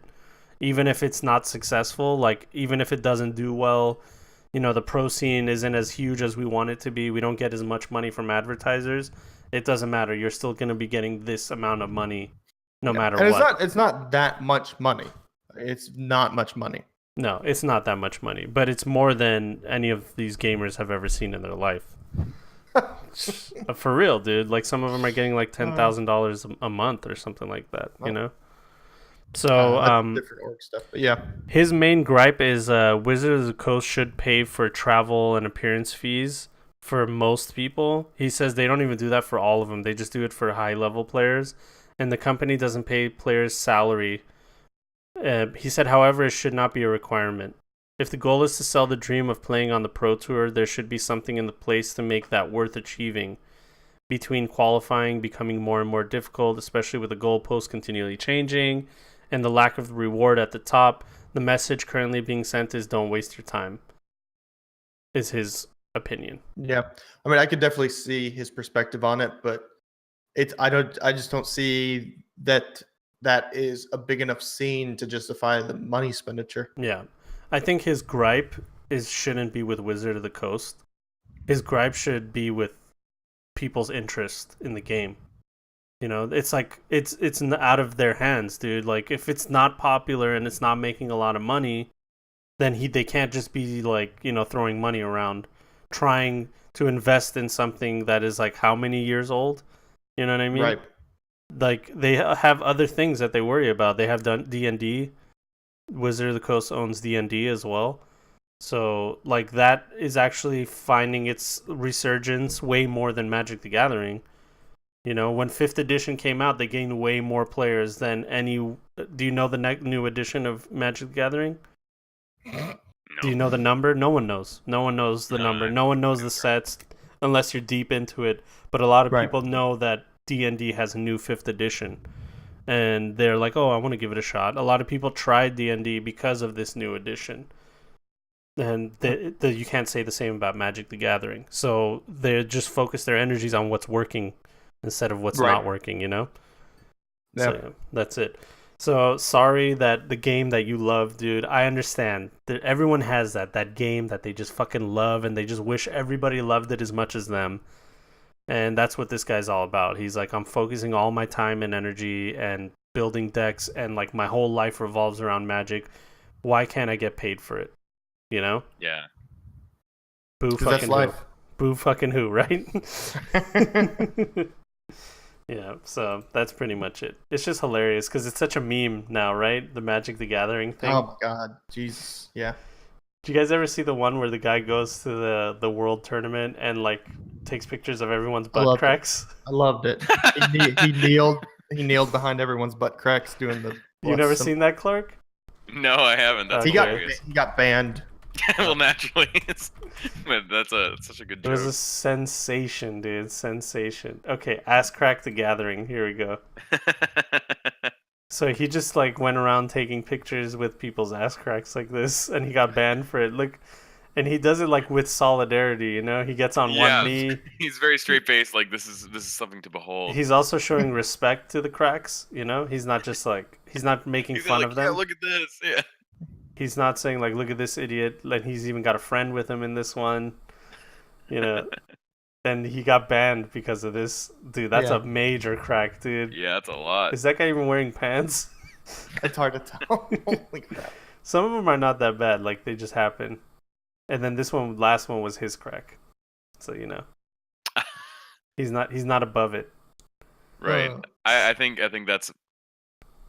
Speaker 3: even if it's not successful. Like, even if it doesn't do well, the pro scene isn't as huge as we want it to be. We don't get as much money from advertisers. It doesn't matter. You're still going to be getting this amount of money no matter
Speaker 4: and
Speaker 3: what.
Speaker 4: it's not that much money. It's not much money.
Speaker 3: No, it's not that much money, but it's more than any of these gamers have ever seen in their life. For real, dude. Like some of them are getting like $10,000 a month or something like that, you know? So,
Speaker 4: That's different org stuff, but yeah.
Speaker 3: his main gripe is Wizards of the Coast should pay for travel and appearance fees for most people. He says they don't even do that for all of them. They just do it for high-level players, and the company doesn't pay players' salary. He said, however, it should not be a requirement. If the goal is to sell the dream of playing on the Pro Tour, there should be something in the place to make that worth achieving. Between qualifying becoming more and more difficult, especially with the goalposts continually changing, and the lack of reward at the top, the message currently being sent is don't waste your time, is his opinion.
Speaker 4: Yeah. I mean, I could definitely see his perspective on it, but I just don't see that is a big enough scene to justify the money expenditure.
Speaker 3: Yeah. I think his gripe shouldn't be with Wizard of the Coast. His gripe should be with people's interest in the game. You know, it's like it's out of their hands, dude. Like if it's not popular and it's not making a lot of money, then they can't just be like, you know, throwing money around trying to invest in something that is like how many years old? You know what I mean?
Speaker 4: Right.
Speaker 3: Like they have other things that they worry about. They have done D&D. Wizard of the Coast owns D&D as well. So like that is actually finding its resurgence way more than Magic the Gathering. You know, when 5th edition came out, they gained way more players than any... Do you know the new edition of Magic the Gathering?
Speaker 5: No.
Speaker 3: Do you know the number? No one knows. No one knows the number. No one knows the sets unless you're deep into it. But a lot of people know that D&D has a new 5th edition. And they're like, oh, I want to give it a shot. A lot of people tried D&D because of this new edition. And you can't say the same about Magic the Gathering. So they just focus their energies on what's working instead of what's not working, you know?
Speaker 4: Yeah.
Speaker 3: So, yeah, that's it. So sorry that the game that you love, dude, I understand. That everyone has that game that they just fucking love and they just wish everybody loved it as much as them. And that's what this guy's all about. He's like, I'm focusing all my time and energy and building decks and like my whole life revolves around Magic. Why can't I get paid for it? You know?
Speaker 5: Yeah.
Speaker 3: Boo fucking
Speaker 4: that's life.
Speaker 3: who. Boo fucking who, right? Yeah, so that's pretty much it. It's just hilarious because it's such a meme now, right? The Magic the Gathering thing.
Speaker 4: Oh my god. Jesus. Yeah.
Speaker 3: Did you guys ever see the one where the guy goes to the world tournament and like takes pictures of everyone's butt cracks?
Speaker 4: I loved it. He kneeled behind everyone's butt cracks doing the...
Speaker 3: You never seen that, Clark?
Speaker 5: No, I haven't. That's
Speaker 4: He
Speaker 5: hilarious.
Speaker 4: got banned.
Speaker 5: Well, naturally. But that's such a good
Speaker 3: It
Speaker 5: joke.
Speaker 3: was a sensation, dude. Sensation. Okay, Ass Crack the Gathering. Here we go. So he just like went around taking pictures with people's ass cracks like this, and he got banned for it. Look, and he does it like with solidarity, you know. He gets on one knee.
Speaker 5: He's very straight faced. Like this is something to behold.
Speaker 3: He's also showing respect to the cracks, you know. He's not just like he's not making fun of them.
Speaker 5: Yeah, look at this. Yeah.
Speaker 3: He's not saying like, look at this idiot. Like he's even got a friend with him in this one, you know. And he got banned because of this. Dude, that's a major crack, dude.
Speaker 5: Yeah, that's a lot.
Speaker 3: Is that guy even wearing pants?
Speaker 4: It's hard to tell. Holy crap.
Speaker 3: Some of them are not that bad. Like, they just happen. And then this last one was his crack. So, you know. He's not above it.
Speaker 5: Right. I think that's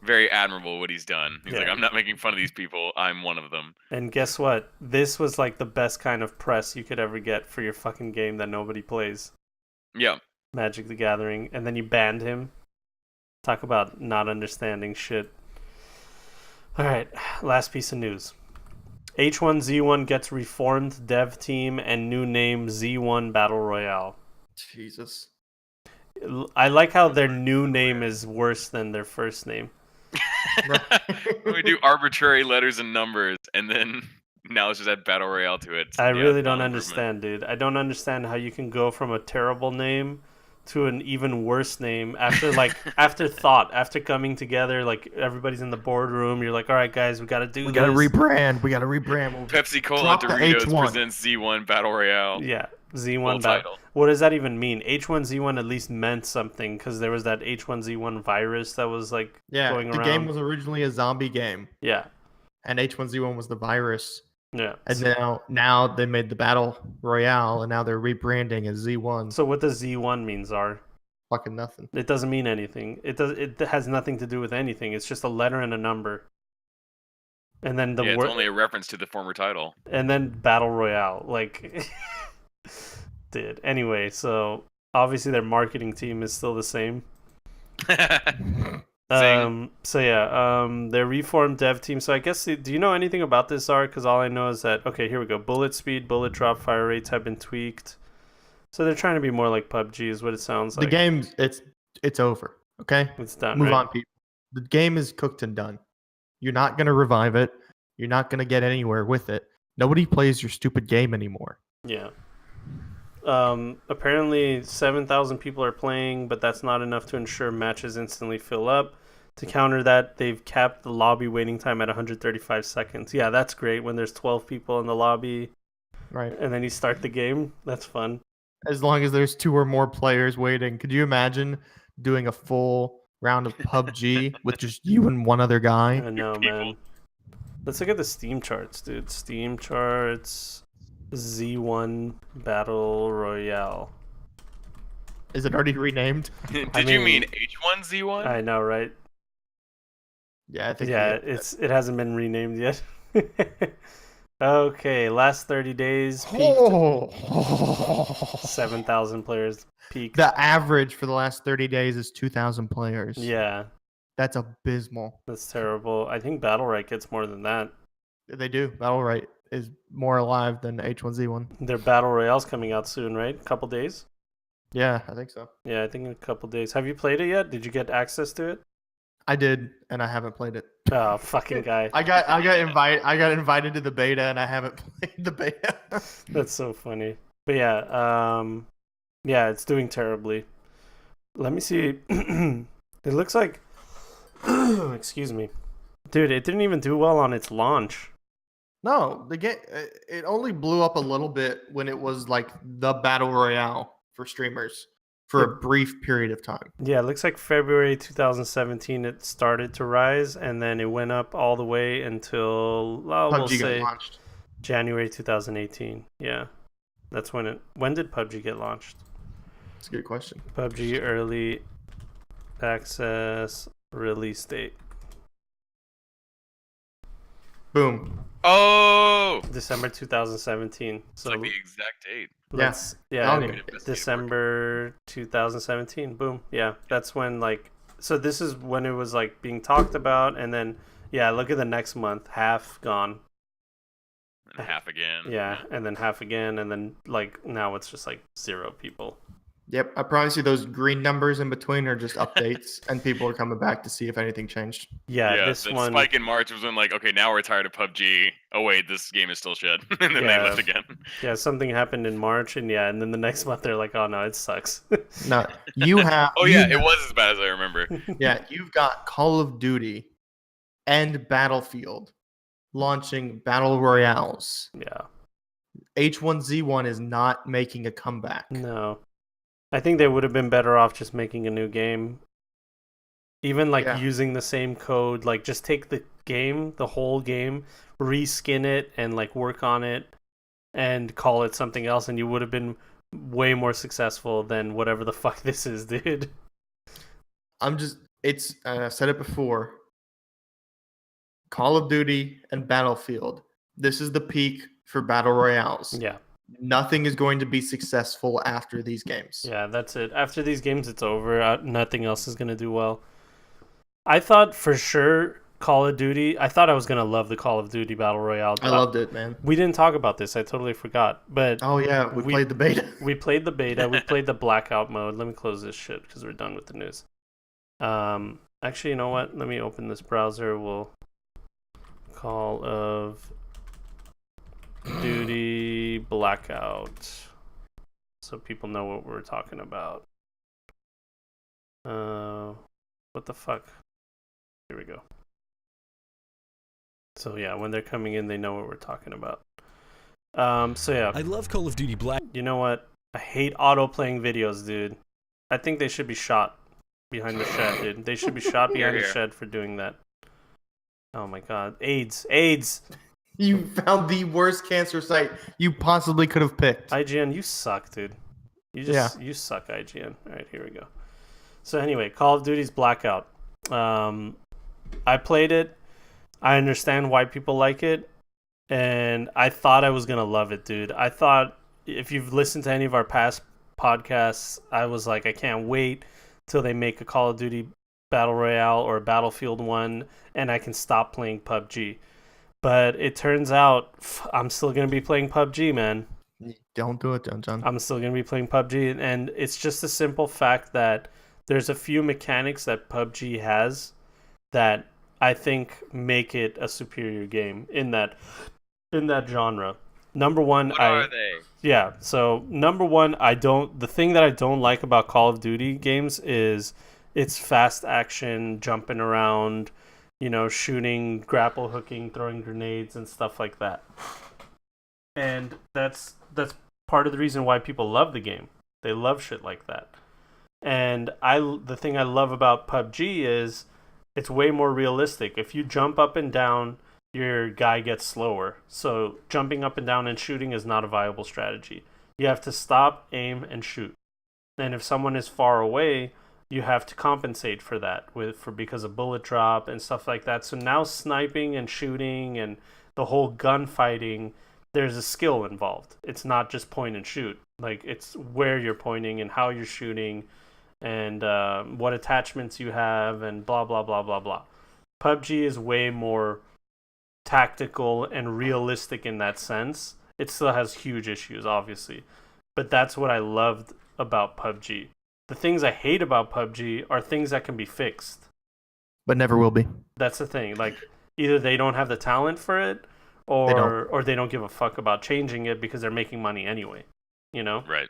Speaker 5: very admirable what he's done. He's like, I'm not making fun of these people. I'm one of them.
Speaker 3: And guess what? This was like the best kind of press you could ever get for your fucking game that nobody plays.
Speaker 5: Yeah.
Speaker 3: Magic the Gathering. And then you banned him. Talk about not understanding shit. Alright, last piece of news. H1Z1 gets reformed dev team and new name Z1 Battle Royale.
Speaker 4: Jesus.
Speaker 3: I like how their new name is worse than their first name.
Speaker 5: We do arbitrary letters and numbers, and then now it's just add Battle Royale to it.
Speaker 3: I really don't understand, dude. I don't understand how you can go from a terrible name to an even worse name after thought, after coming together, like everybody's in the boardroom. You're like, all right, guys, we got to do this.
Speaker 4: We got to rebrand.
Speaker 5: Pepsi Cola Doritos presents Z1 Battle Royale.
Speaker 3: Yeah, Z1
Speaker 5: Full
Speaker 3: battle.
Speaker 5: title.
Speaker 3: What does that even mean? H1Z1 at least meant something because there was that H1Z1 virus that was like
Speaker 4: Yeah,
Speaker 3: going
Speaker 4: the
Speaker 3: around.
Speaker 4: game was originally a zombie game,
Speaker 3: Yeah,
Speaker 4: and H1Z1 was the virus.
Speaker 3: yeah.
Speaker 4: And now they made the battle royale, and now they're rebranding as Z1.
Speaker 3: So what does Z1 mean, Czar?
Speaker 4: Fucking nothing.
Speaker 3: It doesn't mean anything. It has nothing to do with anything. It's just a letter and a number. And then the
Speaker 5: Yeah, it's
Speaker 3: word,
Speaker 5: only a reference to the former title.
Speaker 3: and then battle royale. Like, dude. Anyway, so obviously their marketing team is still the same. So yeah, their reformed dev team. So I guess, do you know anything about this, Art? Because all I know is that, okay, here we go. Bullet speed, bullet drop, fire rates have been tweaked. So they're trying to be more like PUBG, is what it sounds like.
Speaker 4: The game's it's over. Okay,
Speaker 3: It's done.
Speaker 4: move
Speaker 3: right?
Speaker 4: on, people. The game is cooked and done. You're not gonna revive it. You're not gonna get anywhere with it. Nobody plays your stupid game anymore.
Speaker 3: Yeah. Apparently 7,000 people are playing, but that's not enough to ensure matches instantly fill up. To counter that, they've capped the lobby waiting time at 135 seconds. Yeah, that's great when there's 12 people in the lobby,
Speaker 4: Right.
Speaker 3: and then you start the game. That's fun.
Speaker 4: As long as there's 2 or more players waiting. Could you imagine doing a full round of PUBG with just you and one other guy?
Speaker 3: I know, man. Let's look at the Steam charts, dude. Steam charts, Z1 Battle Royale.
Speaker 4: Is it already renamed?
Speaker 5: Did you mean H1Z1?
Speaker 3: I know, right?
Speaker 4: Yeah, I think.
Speaker 3: Yeah, it hasn't been renamed yet. Okay, last 30 days peaked 7,000 players peaked.
Speaker 4: The average for the last 30 days is 2,000 players.
Speaker 3: Yeah,
Speaker 4: That's abysmal.
Speaker 3: that's terrible. I think Battlerite gets more than that.
Speaker 4: They do. Battlerite is more alive than H1Z1.
Speaker 3: Their Battle Royale's coming out soon, right? A couple days?
Speaker 4: Yeah, I think so.
Speaker 3: Yeah, I think in a couple days. Have you played it yet? Did you get access to it?
Speaker 4: I did, and I haven't played it.
Speaker 3: Oh, fucking guy.
Speaker 4: I got invited to the beta, and I haven't played the beta.
Speaker 3: That's so funny. But yeah, yeah, it's doing terribly. Let me see. It looks like excuse me. Dude, it didn't even do well on its launch.
Speaker 4: No, the game it only blew up a little bit when it was like the battle royale for streamers for a brief period of time.
Speaker 3: Yeah, it looks like February 2017 it started to rise, and then it went up all the way until we'll
Speaker 4: PUBG got
Speaker 3: say
Speaker 4: launched.
Speaker 3: January 2018. Yeah, that's when it. When did PUBG get launched?
Speaker 4: That's a good question.
Speaker 3: PUBG early access release date.
Speaker 4: Boom.
Speaker 5: Oh!
Speaker 3: December 2017.
Speaker 5: It's
Speaker 3: So
Speaker 5: like the exact date.
Speaker 3: let's
Speaker 4: Yeah,
Speaker 3: anyway,
Speaker 5: Best day of
Speaker 3: December 2017. Boom. Yeah, that's when so this is when it was like being talked about, and then yeah, look at the next month, half gone.
Speaker 5: And half again.
Speaker 3: Yeah, and then half again, and then like now it's just like 0 people.
Speaker 4: Yep, I promise you those green numbers in between are just updates, and people are coming back to see if anything changed.
Speaker 3: Yeah, this
Speaker 5: that
Speaker 3: one.
Speaker 5: spike in March was when like, okay, now we're tired of PUBG. Oh wait, this game is still shit. And then
Speaker 3: Yeah.
Speaker 5: they left again.
Speaker 3: Yeah, something happened in March, and yeah, and then the next month they're like, oh no, it sucks.
Speaker 4: No, you have.
Speaker 5: Oh yeah, it was as bad as I remember.
Speaker 4: Yeah, you've got Call of Duty and Battlefield launching battle royales.
Speaker 3: Yeah.
Speaker 4: H1Z1 is not making a comeback.
Speaker 3: No. I think they would have been better off just making a new game. Even like
Speaker 4: Yeah.
Speaker 3: using the same code, like just take the game, the whole game, reskin it and like work on it and call it something else, and you would have been way more successful than whatever the fuck this is, dude.
Speaker 4: I've said it before. Call of Duty and Battlefield. This is the peak for battle royales.
Speaker 3: Yeah.
Speaker 4: Nothing is going to be successful after these games.
Speaker 3: Yeah, that's it. After these games, it's over. Nothing else is going to do well. I thought for sure Call of Duty, I thought I was going to love the Call of Duty Battle Royale.
Speaker 4: I loved it, man.
Speaker 3: We didn't talk about this. I totally forgot. But
Speaker 4: Oh, yeah. We played the beta.
Speaker 3: we played the beta. We played the blackout mode. Let me close this shit because we're done with the news. Actually, you know what? Let me open this browser. We'll Call of Duty Blackout, so people know what we're talking about. What the fuck? Here we go. So yeah, when they're coming in, they know what we're talking about. So yeah,
Speaker 6: I love Call of Duty Black.
Speaker 3: you know what? I hate auto playing videos, dude. I think they should be shot behind the shed, dude. They should be shot behind the
Speaker 5: Here.
Speaker 3: shed for doing that. Oh my god. AIDS.
Speaker 4: You found the worst cancer site you possibly could have picked.
Speaker 3: IGN, you suck, dude. You suck, IGN. All right, here we go. So anyway, Call of Duty's Blackout. I played it. I understand why people like it, and I thought I was gonna love it, dude. I thought if you've listened to any of our past podcasts, I was like, I can't wait till they make a Call of Duty Battle Royale or a Battlefield one, and I can stop playing PUBG. But it turns out I'm still gonna be playing PUBG, man.
Speaker 4: Don't do it, John.
Speaker 3: I'm still going to be playing PUBG, and it's just a simple fact that there's a few mechanics that PUBG has that I think make it a superior game in that genre. Number one,
Speaker 5: What are they?
Speaker 3: Yeah, so number one, the thing that I don't like about Call of Duty games is it's fast action, jumping around, shooting, grapple hooking, throwing grenades and stuff like that. And that's part of the reason why people love the game. They love shit like that. And the thing I love about PUBG is it's way more realistic. If you jump up and down, your guy gets slower. So jumping up and down and shooting is not a viable strategy. You have to stop, aim, and shoot. And if someone is far away, you have to compensate for that because of bullet drop and stuff like that. So now sniping and shooting and the whole gunfighting, there's a skill involved. It's not just point and shoot. Like, it's where you're pointing and how you're shooting and what attachments you have and blah, blah, blah, blah, blah. PUBG is way more tactical and realistic in that sense. It still has huge issues, obviously. But that's what I loved about PUBG. The things I hate about PUBG are things that can be fixed.
Speaker 4: But never will be.
Speaker 3: That's the thing. Like, either they don't have the talent for it, or they don't give a fuck about changing it because they're making money anyway.
Speaker 5: Right.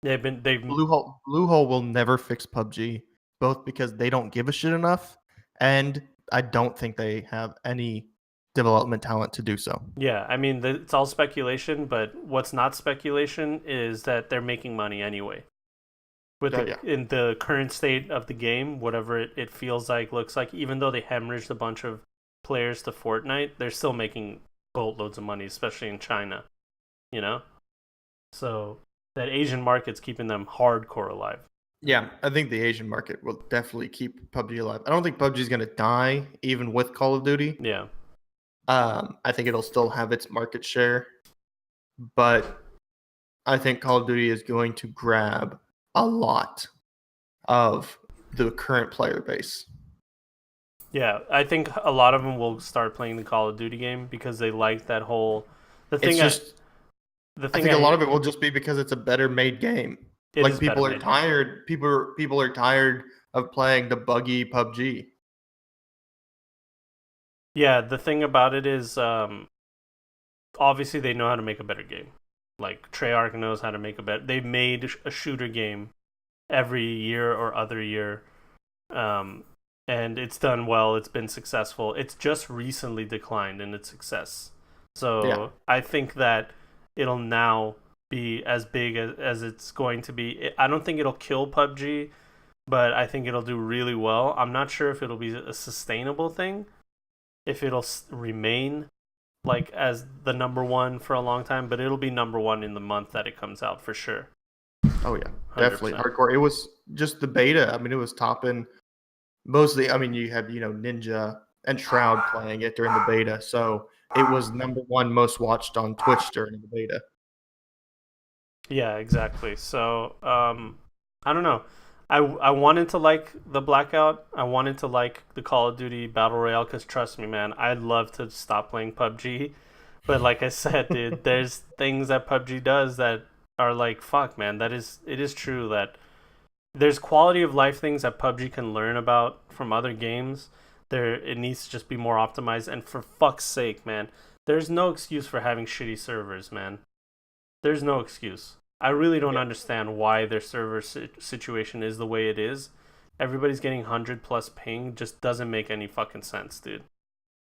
Speaker 4: Bluehole will never fix PUBG, both because they don't give a shit enough, and I don't think they have any development talent to do so.
Speaker 3: Yeah, I mean, it's all speculation, but what's not speculation is that they're making money anyway. In the current state of the game, whatever it feels like, looks like, even though they hemorrhaged a bunch of players to Fortnite, they're still making boatloads of money, especially in China, So that Asian market's keeping them hardcore alive.
Speaker 4: Yeah, I think the Asian market will definitely keep PUBG alive. I don't think PUBG is going to die, even with Call of Duty.
Speaker 3: Yeah.
Speaker 4: I think it'll still have its market share, but I think Call of Duty is going to grab a lot of the current player base.
Speaker 3: Yeah, I think a lot of them will start playing the Call of Duty game because they like that whole. I think
Speaker 4: a lot of it will just be because it's a better made game. Like, people are tired. People are tired of playing the buggy PUBG.
Speaker 3: Yeah, the thing about it is, obviously they know how to make a better game. Like, Treyarch knows how to make a better. They've made a shooter game every year or other year, and it's done well. It's been successful. It's just recently declined in its success. So yeah. I think that it'll now be as big as it's going to be. I don't think it'll kill PUBG, but I think it'll do really well. I'm not sure if it'll be a sustainable thing, if it'll remain like as the number one for a long time, but it'll be number one in the month that it comes out for sure.
Speaker 4: Oh yeah, 100%. Definitely hardcore. It was just the beta. I mean, it was topping mostly. I mean, you had Ninja and Shroud playing it during the beta, so it was number one most watched on Twitch during the beta.
Speaker 3: Yeah, exactly. So I don't know. I wanted to like the Blackout. I wanted to like the Call of Duty Battle Royale because, trust me, man, I'd love to stop playing PUBG. But like I said, dude, there's things that PUBG does that are like, fuck, man. It is true that there's quality of life things that PUBG can learn about from other games. It needs to just be more optimized. And for fuck's sake, man, there's no excuse for having shitty servers, man. There's no excuse. I really don't understand why their server situation is the way it is. Everybody's getting 100+ ping. Just doesn't make any fucking sense, dude,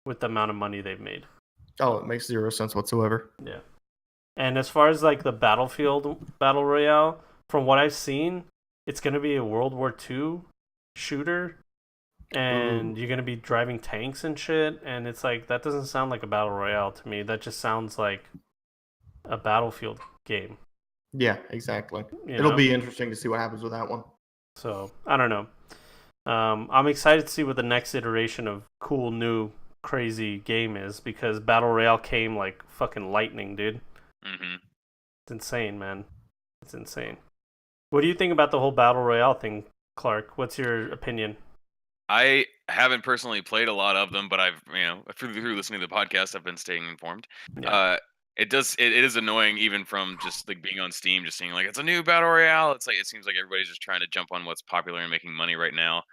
Speaker 3: with the amount of money they've made.
Speaker 4: Oh, it makes zero sense whatsoever.
Speaker 3: Yeah. And as far as like the Battlefield Battle Royale, from what I've seen, it's going to be a World War II shooter, and you're going to be driving tanks and shit. And it's like, that doesn't sound like a Battle Royale to me. That just sounds like a Battlefield game.
Speaker 4: Yeah, exactly.
Speaker 3: You
Speaker 4: It'll
Speaker 3: know?
Speaker 4: be interesting to see what happens with that one.
Speaker 3: So, I don't know. I'm excited to see what the next iteration of cool, new, crazy game is, because Battle Royale came like fucking lightning, dude.
Speaker 5: Mm-hmm.
Speaker 3: It's insane, man. It's insane. What do you think about the whole Battle Royale thing, Clark? What's your opinion?
Speaker 5: I haven't personally played a lot of them, but I've, through listening to the podcast, I've been staying informed.
Speaker 3: Yeah.
Speaker 5: It is annoying, even from just like being on Steam, just seeing like it's a new battle royale. It's like it seems like everybody's just trying to jump on what's popular and making money right now.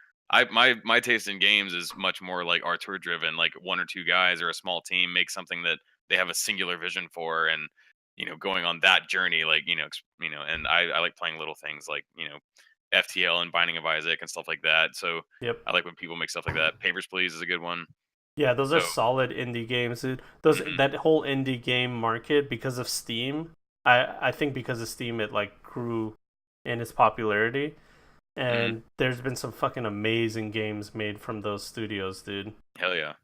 Speaker 5: My taste in games is much more like auteur driven, like one or two guys or a small team make something that they have a singular vision for, and going on that journey, like and I like playing little things like FTL and Binding of Isaac and stuff like that. So
Speaker 3: Yep.
Speaker 5: I like when people make stuff like that. Papers, Please is a good one.
Speaker 3: Yeah, those are
Speaker 5: So
Speaker 3: solid indie games, dude. Those
Speaker 5: Mhm.
Speaker 3: That whole indie game market, because of Steam, I think because of Steam it like grew in its popularity, and there's been some fucking amazing games made from those studios, dude,
Speaker 5: Hell yeah.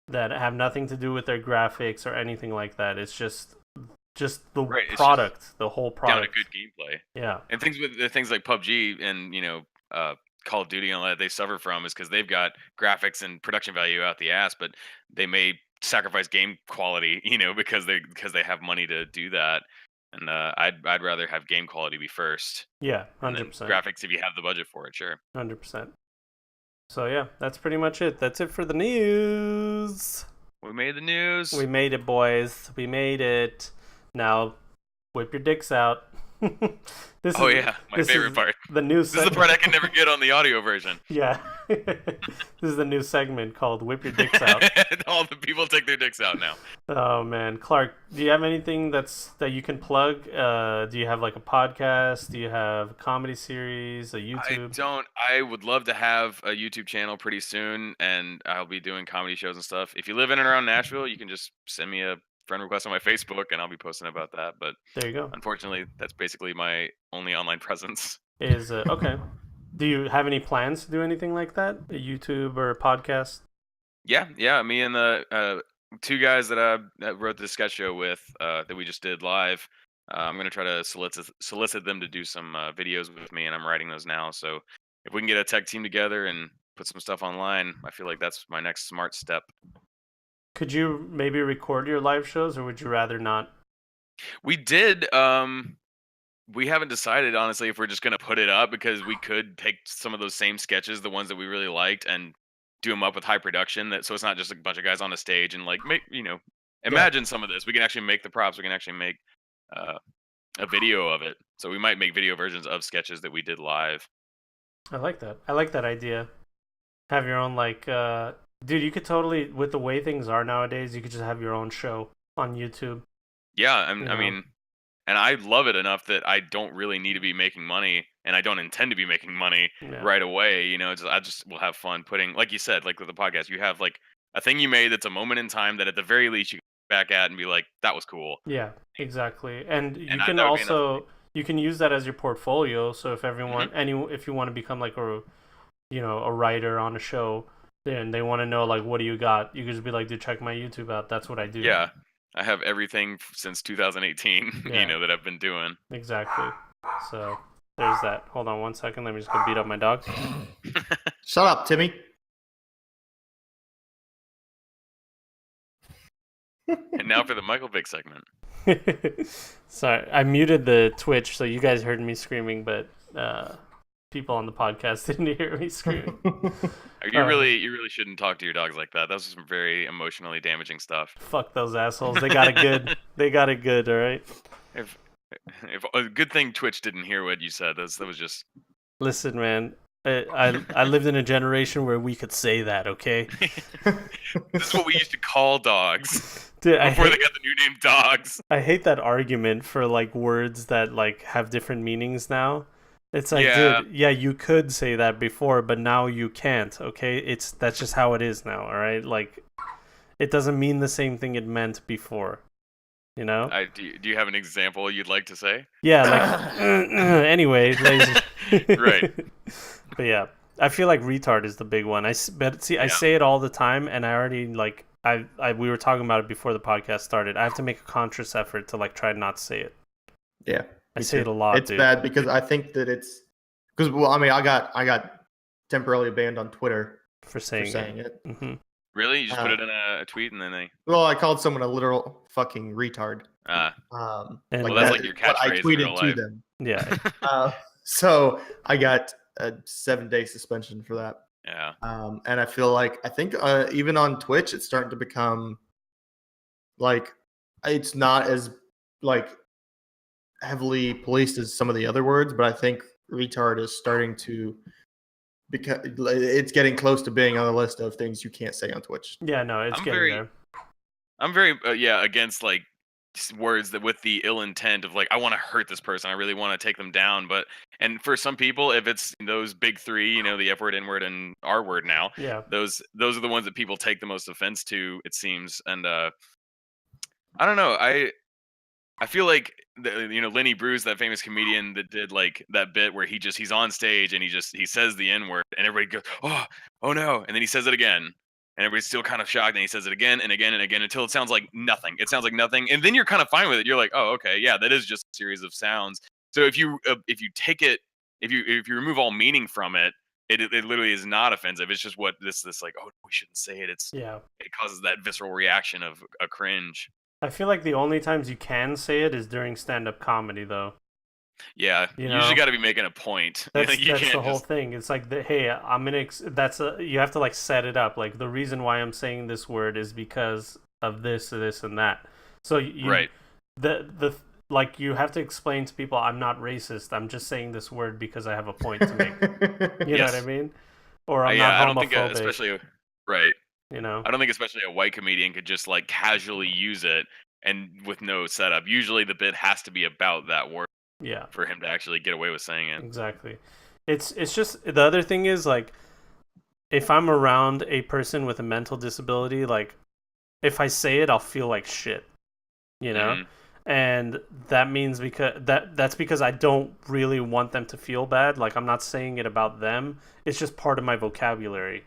Speaker 3: that have nothing to do with their graphics or anything like that. It's just the
Speaker 5: Right, it's
Speaker 3: product, the whole
Speaker 5: Down to
Speaker 3: product.
Speaker 5: good gameplay.
Speaker 3: Yeah.
Speaker 5: And things like PUBG and Call of Duty and all that they suffer from is because they've got graphics and production value out the ass, but they may sacrifice game quality, because they have money to do that. And I'd rather have game quality be first,
Speaker 3: Yeah,
Speaker 5: and then
Speaker 3: 100%.
Speaker 5: graphics if you have the budget for it, sure.
Speaker 3: 100%. So yeah, that's pretty much it. That's it for the news.
Speaker 5: We made the news.
Speaker 3: We made it, boys. We made it. Now, whip your dicks out. This
Speaker 5: Oh
Speaker 3: is,
Speaker 5: yeah, my
Speaker 3: this
Speaker 5: favorite
Speaker 3: is
Speaker 5: part.
Speaker 3: The new
Speaker 5: This is the part I can never get on the audio version.
Speaker 3: Yeah. This is the new segment called Whip Your Dicks Out.
Speaker 5: All the people take their dicks out now.
Speaker 3: Oh man, Clark, do you have anything that you can plug? Do you have like a podcast? Do you have a comedy series, a YouTube?
Speaker 5: I don't. I would love to have a YouTube channel pretty soon, and I'll be doing comedy shows and stuff. If you live in and around Nashville, you can just send me a friend request on my Facebook, and I'll be posting about that. But
Speaker 3: There you go.
Speaker 5: unfortunately, that's basically my only online presence.
Speaker 3: Is okay. Do you have any plans to do anything like that? A YouTube or a podcast?
Speaker 5: Yeah. Me and the two guys that wrote this sketch show with, that we just did live. I'm gonna try to solicit them to do some videos with me, and I'm writing those now. So if we can get a tech team together and put some stuff online, I feel like that's my next smart step.
Speaker 3: Could you maybe record your live shows, or would you rather not?
Speaker 5: We did. We haven't decided honestly if we're just gonna put it up, because we could take some of those same sketches, the ones that we really liked, and do them up with high production. So it's not just a bunch of guys on a stage and like imagine some of this. We can actually make the props. We can actually make a video of it. So we might make video versions of sketches that we did live.
Speaker 3: I like that. I like that idea. Have your own dude, you could totally, with the way things are nowadays, you could just have your own show on YouTube.
Speaker 5: Yeah, I
Speaker 3: Yeah.
Speaker 5: mean, and I love it enough that I don't really need to be making money, and I don't intend to be making money
Speaker 3: Yeah.
Speaker 5: right away. I just will have fun putting, like you said, like with the podcast, you have like a thing you made that's a moment in time that at the very least you can look back at and be like, that was cool.
Speaker 3: Yeah, exactly. And you
Speaker 5: And
Speaker 3: can
Speaker 5: that would be enough for
Speaker 3: also you can use that as your portfolio. So if everyone
Speaker 5: Mm-hmm.
Speaker 3: if you want to become like a writer on a show, then they want to know like, what do you got? You could just be like, dude, check my YouTube out. That's what I do.
Speaker 5: Yeah, I have everything since 2018,
Speaker 3: Yeah.
Speaker 5: that I've been doing.
Speaker 3: Exactly. So there's that. Hold on one second. Let me just go beat up my dog.
Speaker 4: Shut up, Timmy.
Speaker 5: And now for the Michael Vick segment.
Speaker 3: Sorry, I muted the Twitch, so you guys heard me screaming, but people on the podcast didn't hear me screaming.
Speaker 5: You really shouldn't talk to your dogs like that. That's some very emotionally damaging stuff.
Speaker 3: Fuck those assholes. They got it good. They got it good. All right.
Speaker 5: If a good thing Twitch didn't hear what you said. That was just.
Speaker 3: Listen, man. I lived in a generation where we could say that. Okay.
Speaker 5: This is what we used to call dogs
Speaker 3: Dude,
Speaker 5: before they got the new name dogs.
Speaker 3: I hate that argument for like words that like have different meanings now. It's like,
Speaker 5: Yeah.
Speaker 3: dude, yeah, you could say that before, but now you can't, okay? That's just how it is now, all right? Like, it doesn't mean the same thing it meant before. You know?
Speaker 5: Do you have an example you'd like to say?
Speaker 3: Yeah, like anyway,
Speaker 5: Right.
Speaker 3: But yeah, I feel like retard is the big one. I say it all the time, and I already like we were talking about it before the podcast started. I have to make a conscious effort to like try not to say it.
Speaker 4: Yeah,
Speaker 3: I say it a lot.
Speaker 4: It's bad because I think that it's because I mean I got temporarily banned on Twitter
Speaker 3: for saying
Speaker 4: it.
Speaker 3: Mm-hmm.
Speaker 5: Really? You just put it in a tweet and then they...
Speaker 4: Well, I called someone a literal fucking retard.
Speaker 3: And
Speaker 5: well, that's like your catchphrase
Speaker 4: I
Speaker 5: in
Speaker 4: tweeted
Speaker 5: real life.
Speaker 4: to them.
Speaker 3: Yeah.
Speaker 4: So I got a 7-day suspension for that.
Speaker 5: Yeah.
Speaker 4: And I think even on Twitch, it's starting to become like it's not as like heavily policed as some of the other words, but I think retard is starting to because it's getting close to being on the list of things you can't say on Twitch.
Speaker 3: Yeah, no, it's getting there.
Speaker 5: I'm very against like words that with the ill intent of like I want to hurt this person, I really want to take them down, and for some people, if it's those big three, the F word, N word, and R word now, those are the ones that people take the most offense to, it seems, and I don't know, I feel like Lenny Bruce, that famous comedian that did like that bit where he's on stage and he says the N word and everybody goes, oh no, and then he says it again and everybody's still kind of shocked and he says it again and again and again until it sounds like nothing. It sounds like nothing, and then you're kind of fine with it. You're like, oh okay, yeah, that is just a series of sounds. So if you take it, if you remove all meaning from it, it literally is not offensive. It's just what this like, oh, we shouldn't say it. It causes that visceral reaction of a cringe.
Speaker 3: I feel like the only times you can say it is during stand-up comedy, though.
Speaker 5: Yeah, you usually got to be making a point.
Speaker 3: That's the whole thing. It's like, hey, I'm gonna. You have to like set it up. Like the reason why I'm saying this word is because of this, and that. So
Speaker 5: right.
Speaker 3: Like you have to explain to people, I'm not racist. I'm just saying this word because I have a point to make. You know what I mean? Or I'm not homophobic.
Speaker 5: I don't think especially right.
Speaker 3: I don't
Speaker 5: think especially a white comedian could just like casually use it and with no setup. Usually the bit has to be about that word.
Speaker 3: Yeah.
Speaker 5: For him to actually get away with saying it.
Speaker 3: Exactly. It's just the other thing is like if I'm around a person with a mental disability, like if I say it, I'll feel like shit.
Speaker 5: Mm-hmm.
Speaker 3: And that means that's because I don't really want them to feel bad. Like I'm not saying it about them. It's just part of my vocabulary.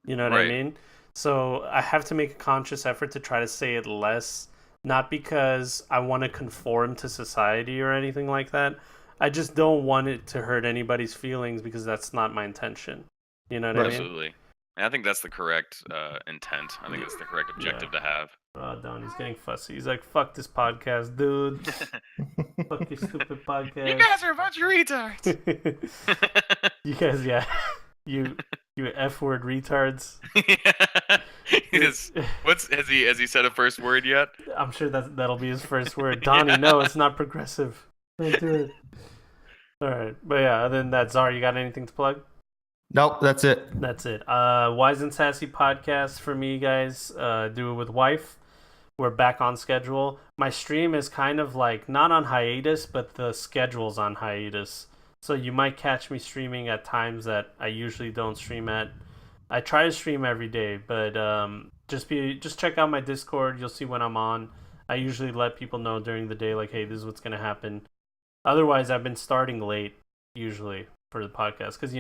Speaker 3: You know what I mean? So I have to make a conscious effort to try to say it less, not because I want to conform to society or anything like that. I just don't want it to hurt anybody's feelings because that's not my intention. You know what I mean?
Speaker 5: Absolutely. And I think that's the correct intent. I think it's the correct objective to have.
Speaker 3: Donnie's getting fussy. He's like, fuck this podcast, dude. Fuck your stupid podcast.
Speaker 5: You guys are a bunch of retards.
Speaker 3: You guys, yeah. You F-word retards.
Speaker 5: Has he said a first word yet?
Speaker 3: I'm sure that'll be his first word. Donnie, no, it's not progressive. Don't do it. All right, but yeah, other than that, Czar, you got anything to plug?
Speaker 4: Nope, that's it.
Speaker 3: That's it. Wise and Sassy podcast for me, guys. Do it with wife. We're back on schedule. My stream is kind of like not on hiatus, but the schedule's on hiatus. So you might catch me streaming at times that I usually don't stream at. I try to stream every day, but just check out my Discord. You'll see when I'm on. I usually let people know during the day, like, hey, this is what's gonna happen. Otherwise, I've been starting late usually for the podcast because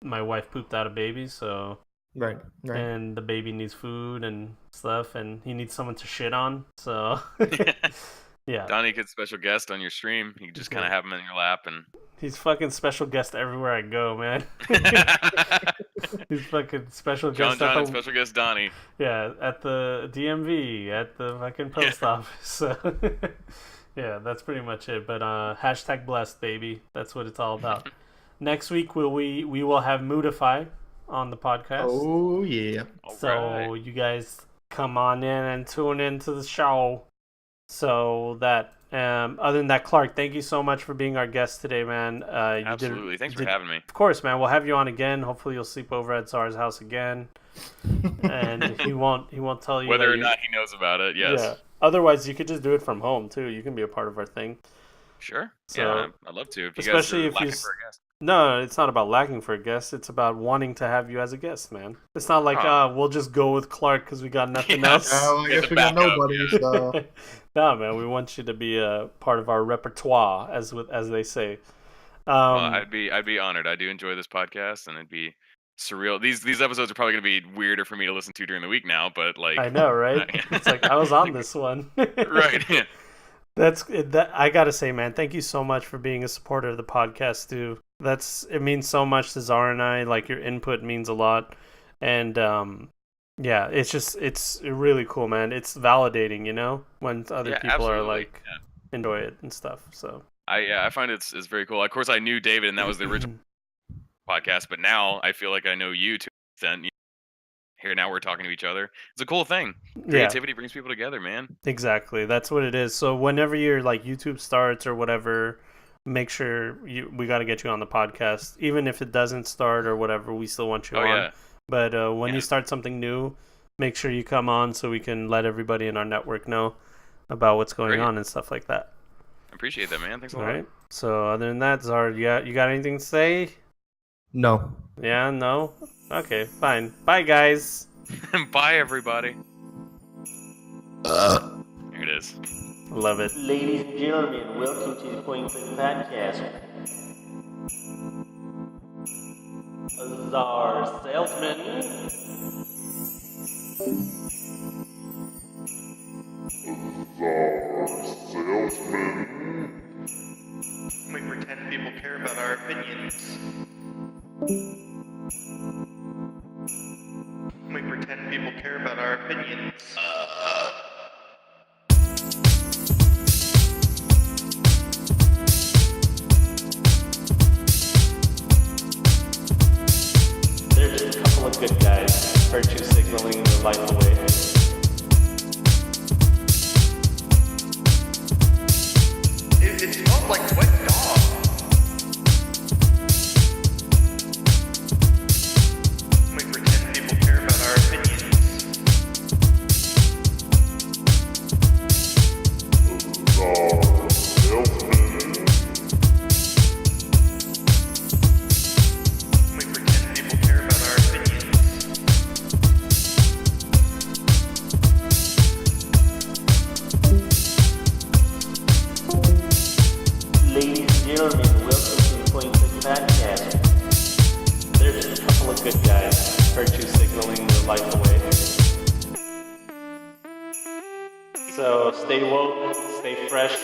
Speaker 3: my wife pooped out a baby, so
Speaker 4: right,
Speaker 3: and the baby needs food and stuff, and he needs someone to shit on. So. Yeah.
Speaker 5: Donnie could special guest on your stream. You just kind of have him in your lap, and
Speaker 3: he's fucking special guest everywhere I go, man. He's fucking special guest.
Speaker 5: John and special guest Donnie.
Speaker 3: Yeah, at the DMV, at the fucking post office. So, yeah, that's pretty much it. But hashtag blessed, baby. That's what it's all about. Next week we will have Mootify on the podcast.
Speaker 4: Oh yeah.
Speaker 3: So you guys come on in and tune into the show. So that other than that, Clark, thank you so much for being our guest today, man.
Speaker 5: Absolutely. Thanks for having me.
Speaker 3: Of course, man. We'll have you on again. Hopefully you'll sleep over at Czar's house again. And he won't tell you
Speaker 5: whether or not he knows about it. Yes. Yeah.
Speaker 3: Otherwise, you could just do it from home too. You can be a part of our thing.
Speaker 5: Sure. So, yeah, I'd love to. If you
Speaker 3: especially
Speaker 5: guys are
Speaker 3: if
Speaker 5: lacking for a guest.
Speaker 3: No, it's not about lacking for a guest. It's about wanting to have you as a guest, man. It's not like we'll just go with Clark because we got nothing else.
Speaker 4: I guess we got nobody. So.
Speaker 3: No, man, we want you to be a part of our repertoire, as they say.
Speaker 5: Well, I'd be honored. I do enjoy this podcast, and it'd be surreal. These episodes are probably gonna be weirder for me to listen to during the week now, but like
Speaker 3: I know, right? It's like I was on this one.
Speaker 5: right. Yeah.
Speaker 3: That I gotta say, man, thank you so much for being a supporter of the podcast too. It means so much to Czar and I. Like your input means a lot, and yeah, it's really cool, man. It's validating, when other
Speaker 5: Yeah,
Speaker 3: people are
Speaker 5: absolutely.
Speaker 3: like enjoy it and stuff. So
Speaker 5: I find it's very cool. Of course, I knew David, and that was the original podcast. But now I feel like I know you to an extent. Here now we're talking to each other. It's a cool thing. Creativity brings people together, man.
Speaker 3: Exactly. That's what it is. So whenever your like YouTube starts or whatever, make sure we got to get you on the podcast. Even if it doesn't start or whatever, we still want you on.
Speaker 5: Yeah.
Speaker 3: But when you start something new, make sure you come on so we can let everybody in our network know about what's going on and stuff like that.
Speaker 5: I appreciate that, man. Thanks a lot.
Speaker 3: All right. So other than that, Czar, you got anything to say?
Speaker 4: No.
Speaker 3: Yeah, no? Okay, fine. Bye, guys.
Speaker 5: Bye, everybody. Here it is.
Speaker 3: Love it.
Speaker 1: Ladies and gentlemen, welcome to the Point Click Podcast. Czar Salesman.
Speaker 2: We pretend people care about our opinions. We pretend people care about our opinions.
Speaker 1: There's a couple of good guys, virtue signaling their life away.
Speaker 2: It smells like wet dog. We pretend people care about our opinions. We pretend people care about our opinions.
Speaker 1: Ladies and gentlemen, welcome to the Point Click Podcast. There's a couple of good guys, virtue signaling their life away. So stay woke, stay fresh,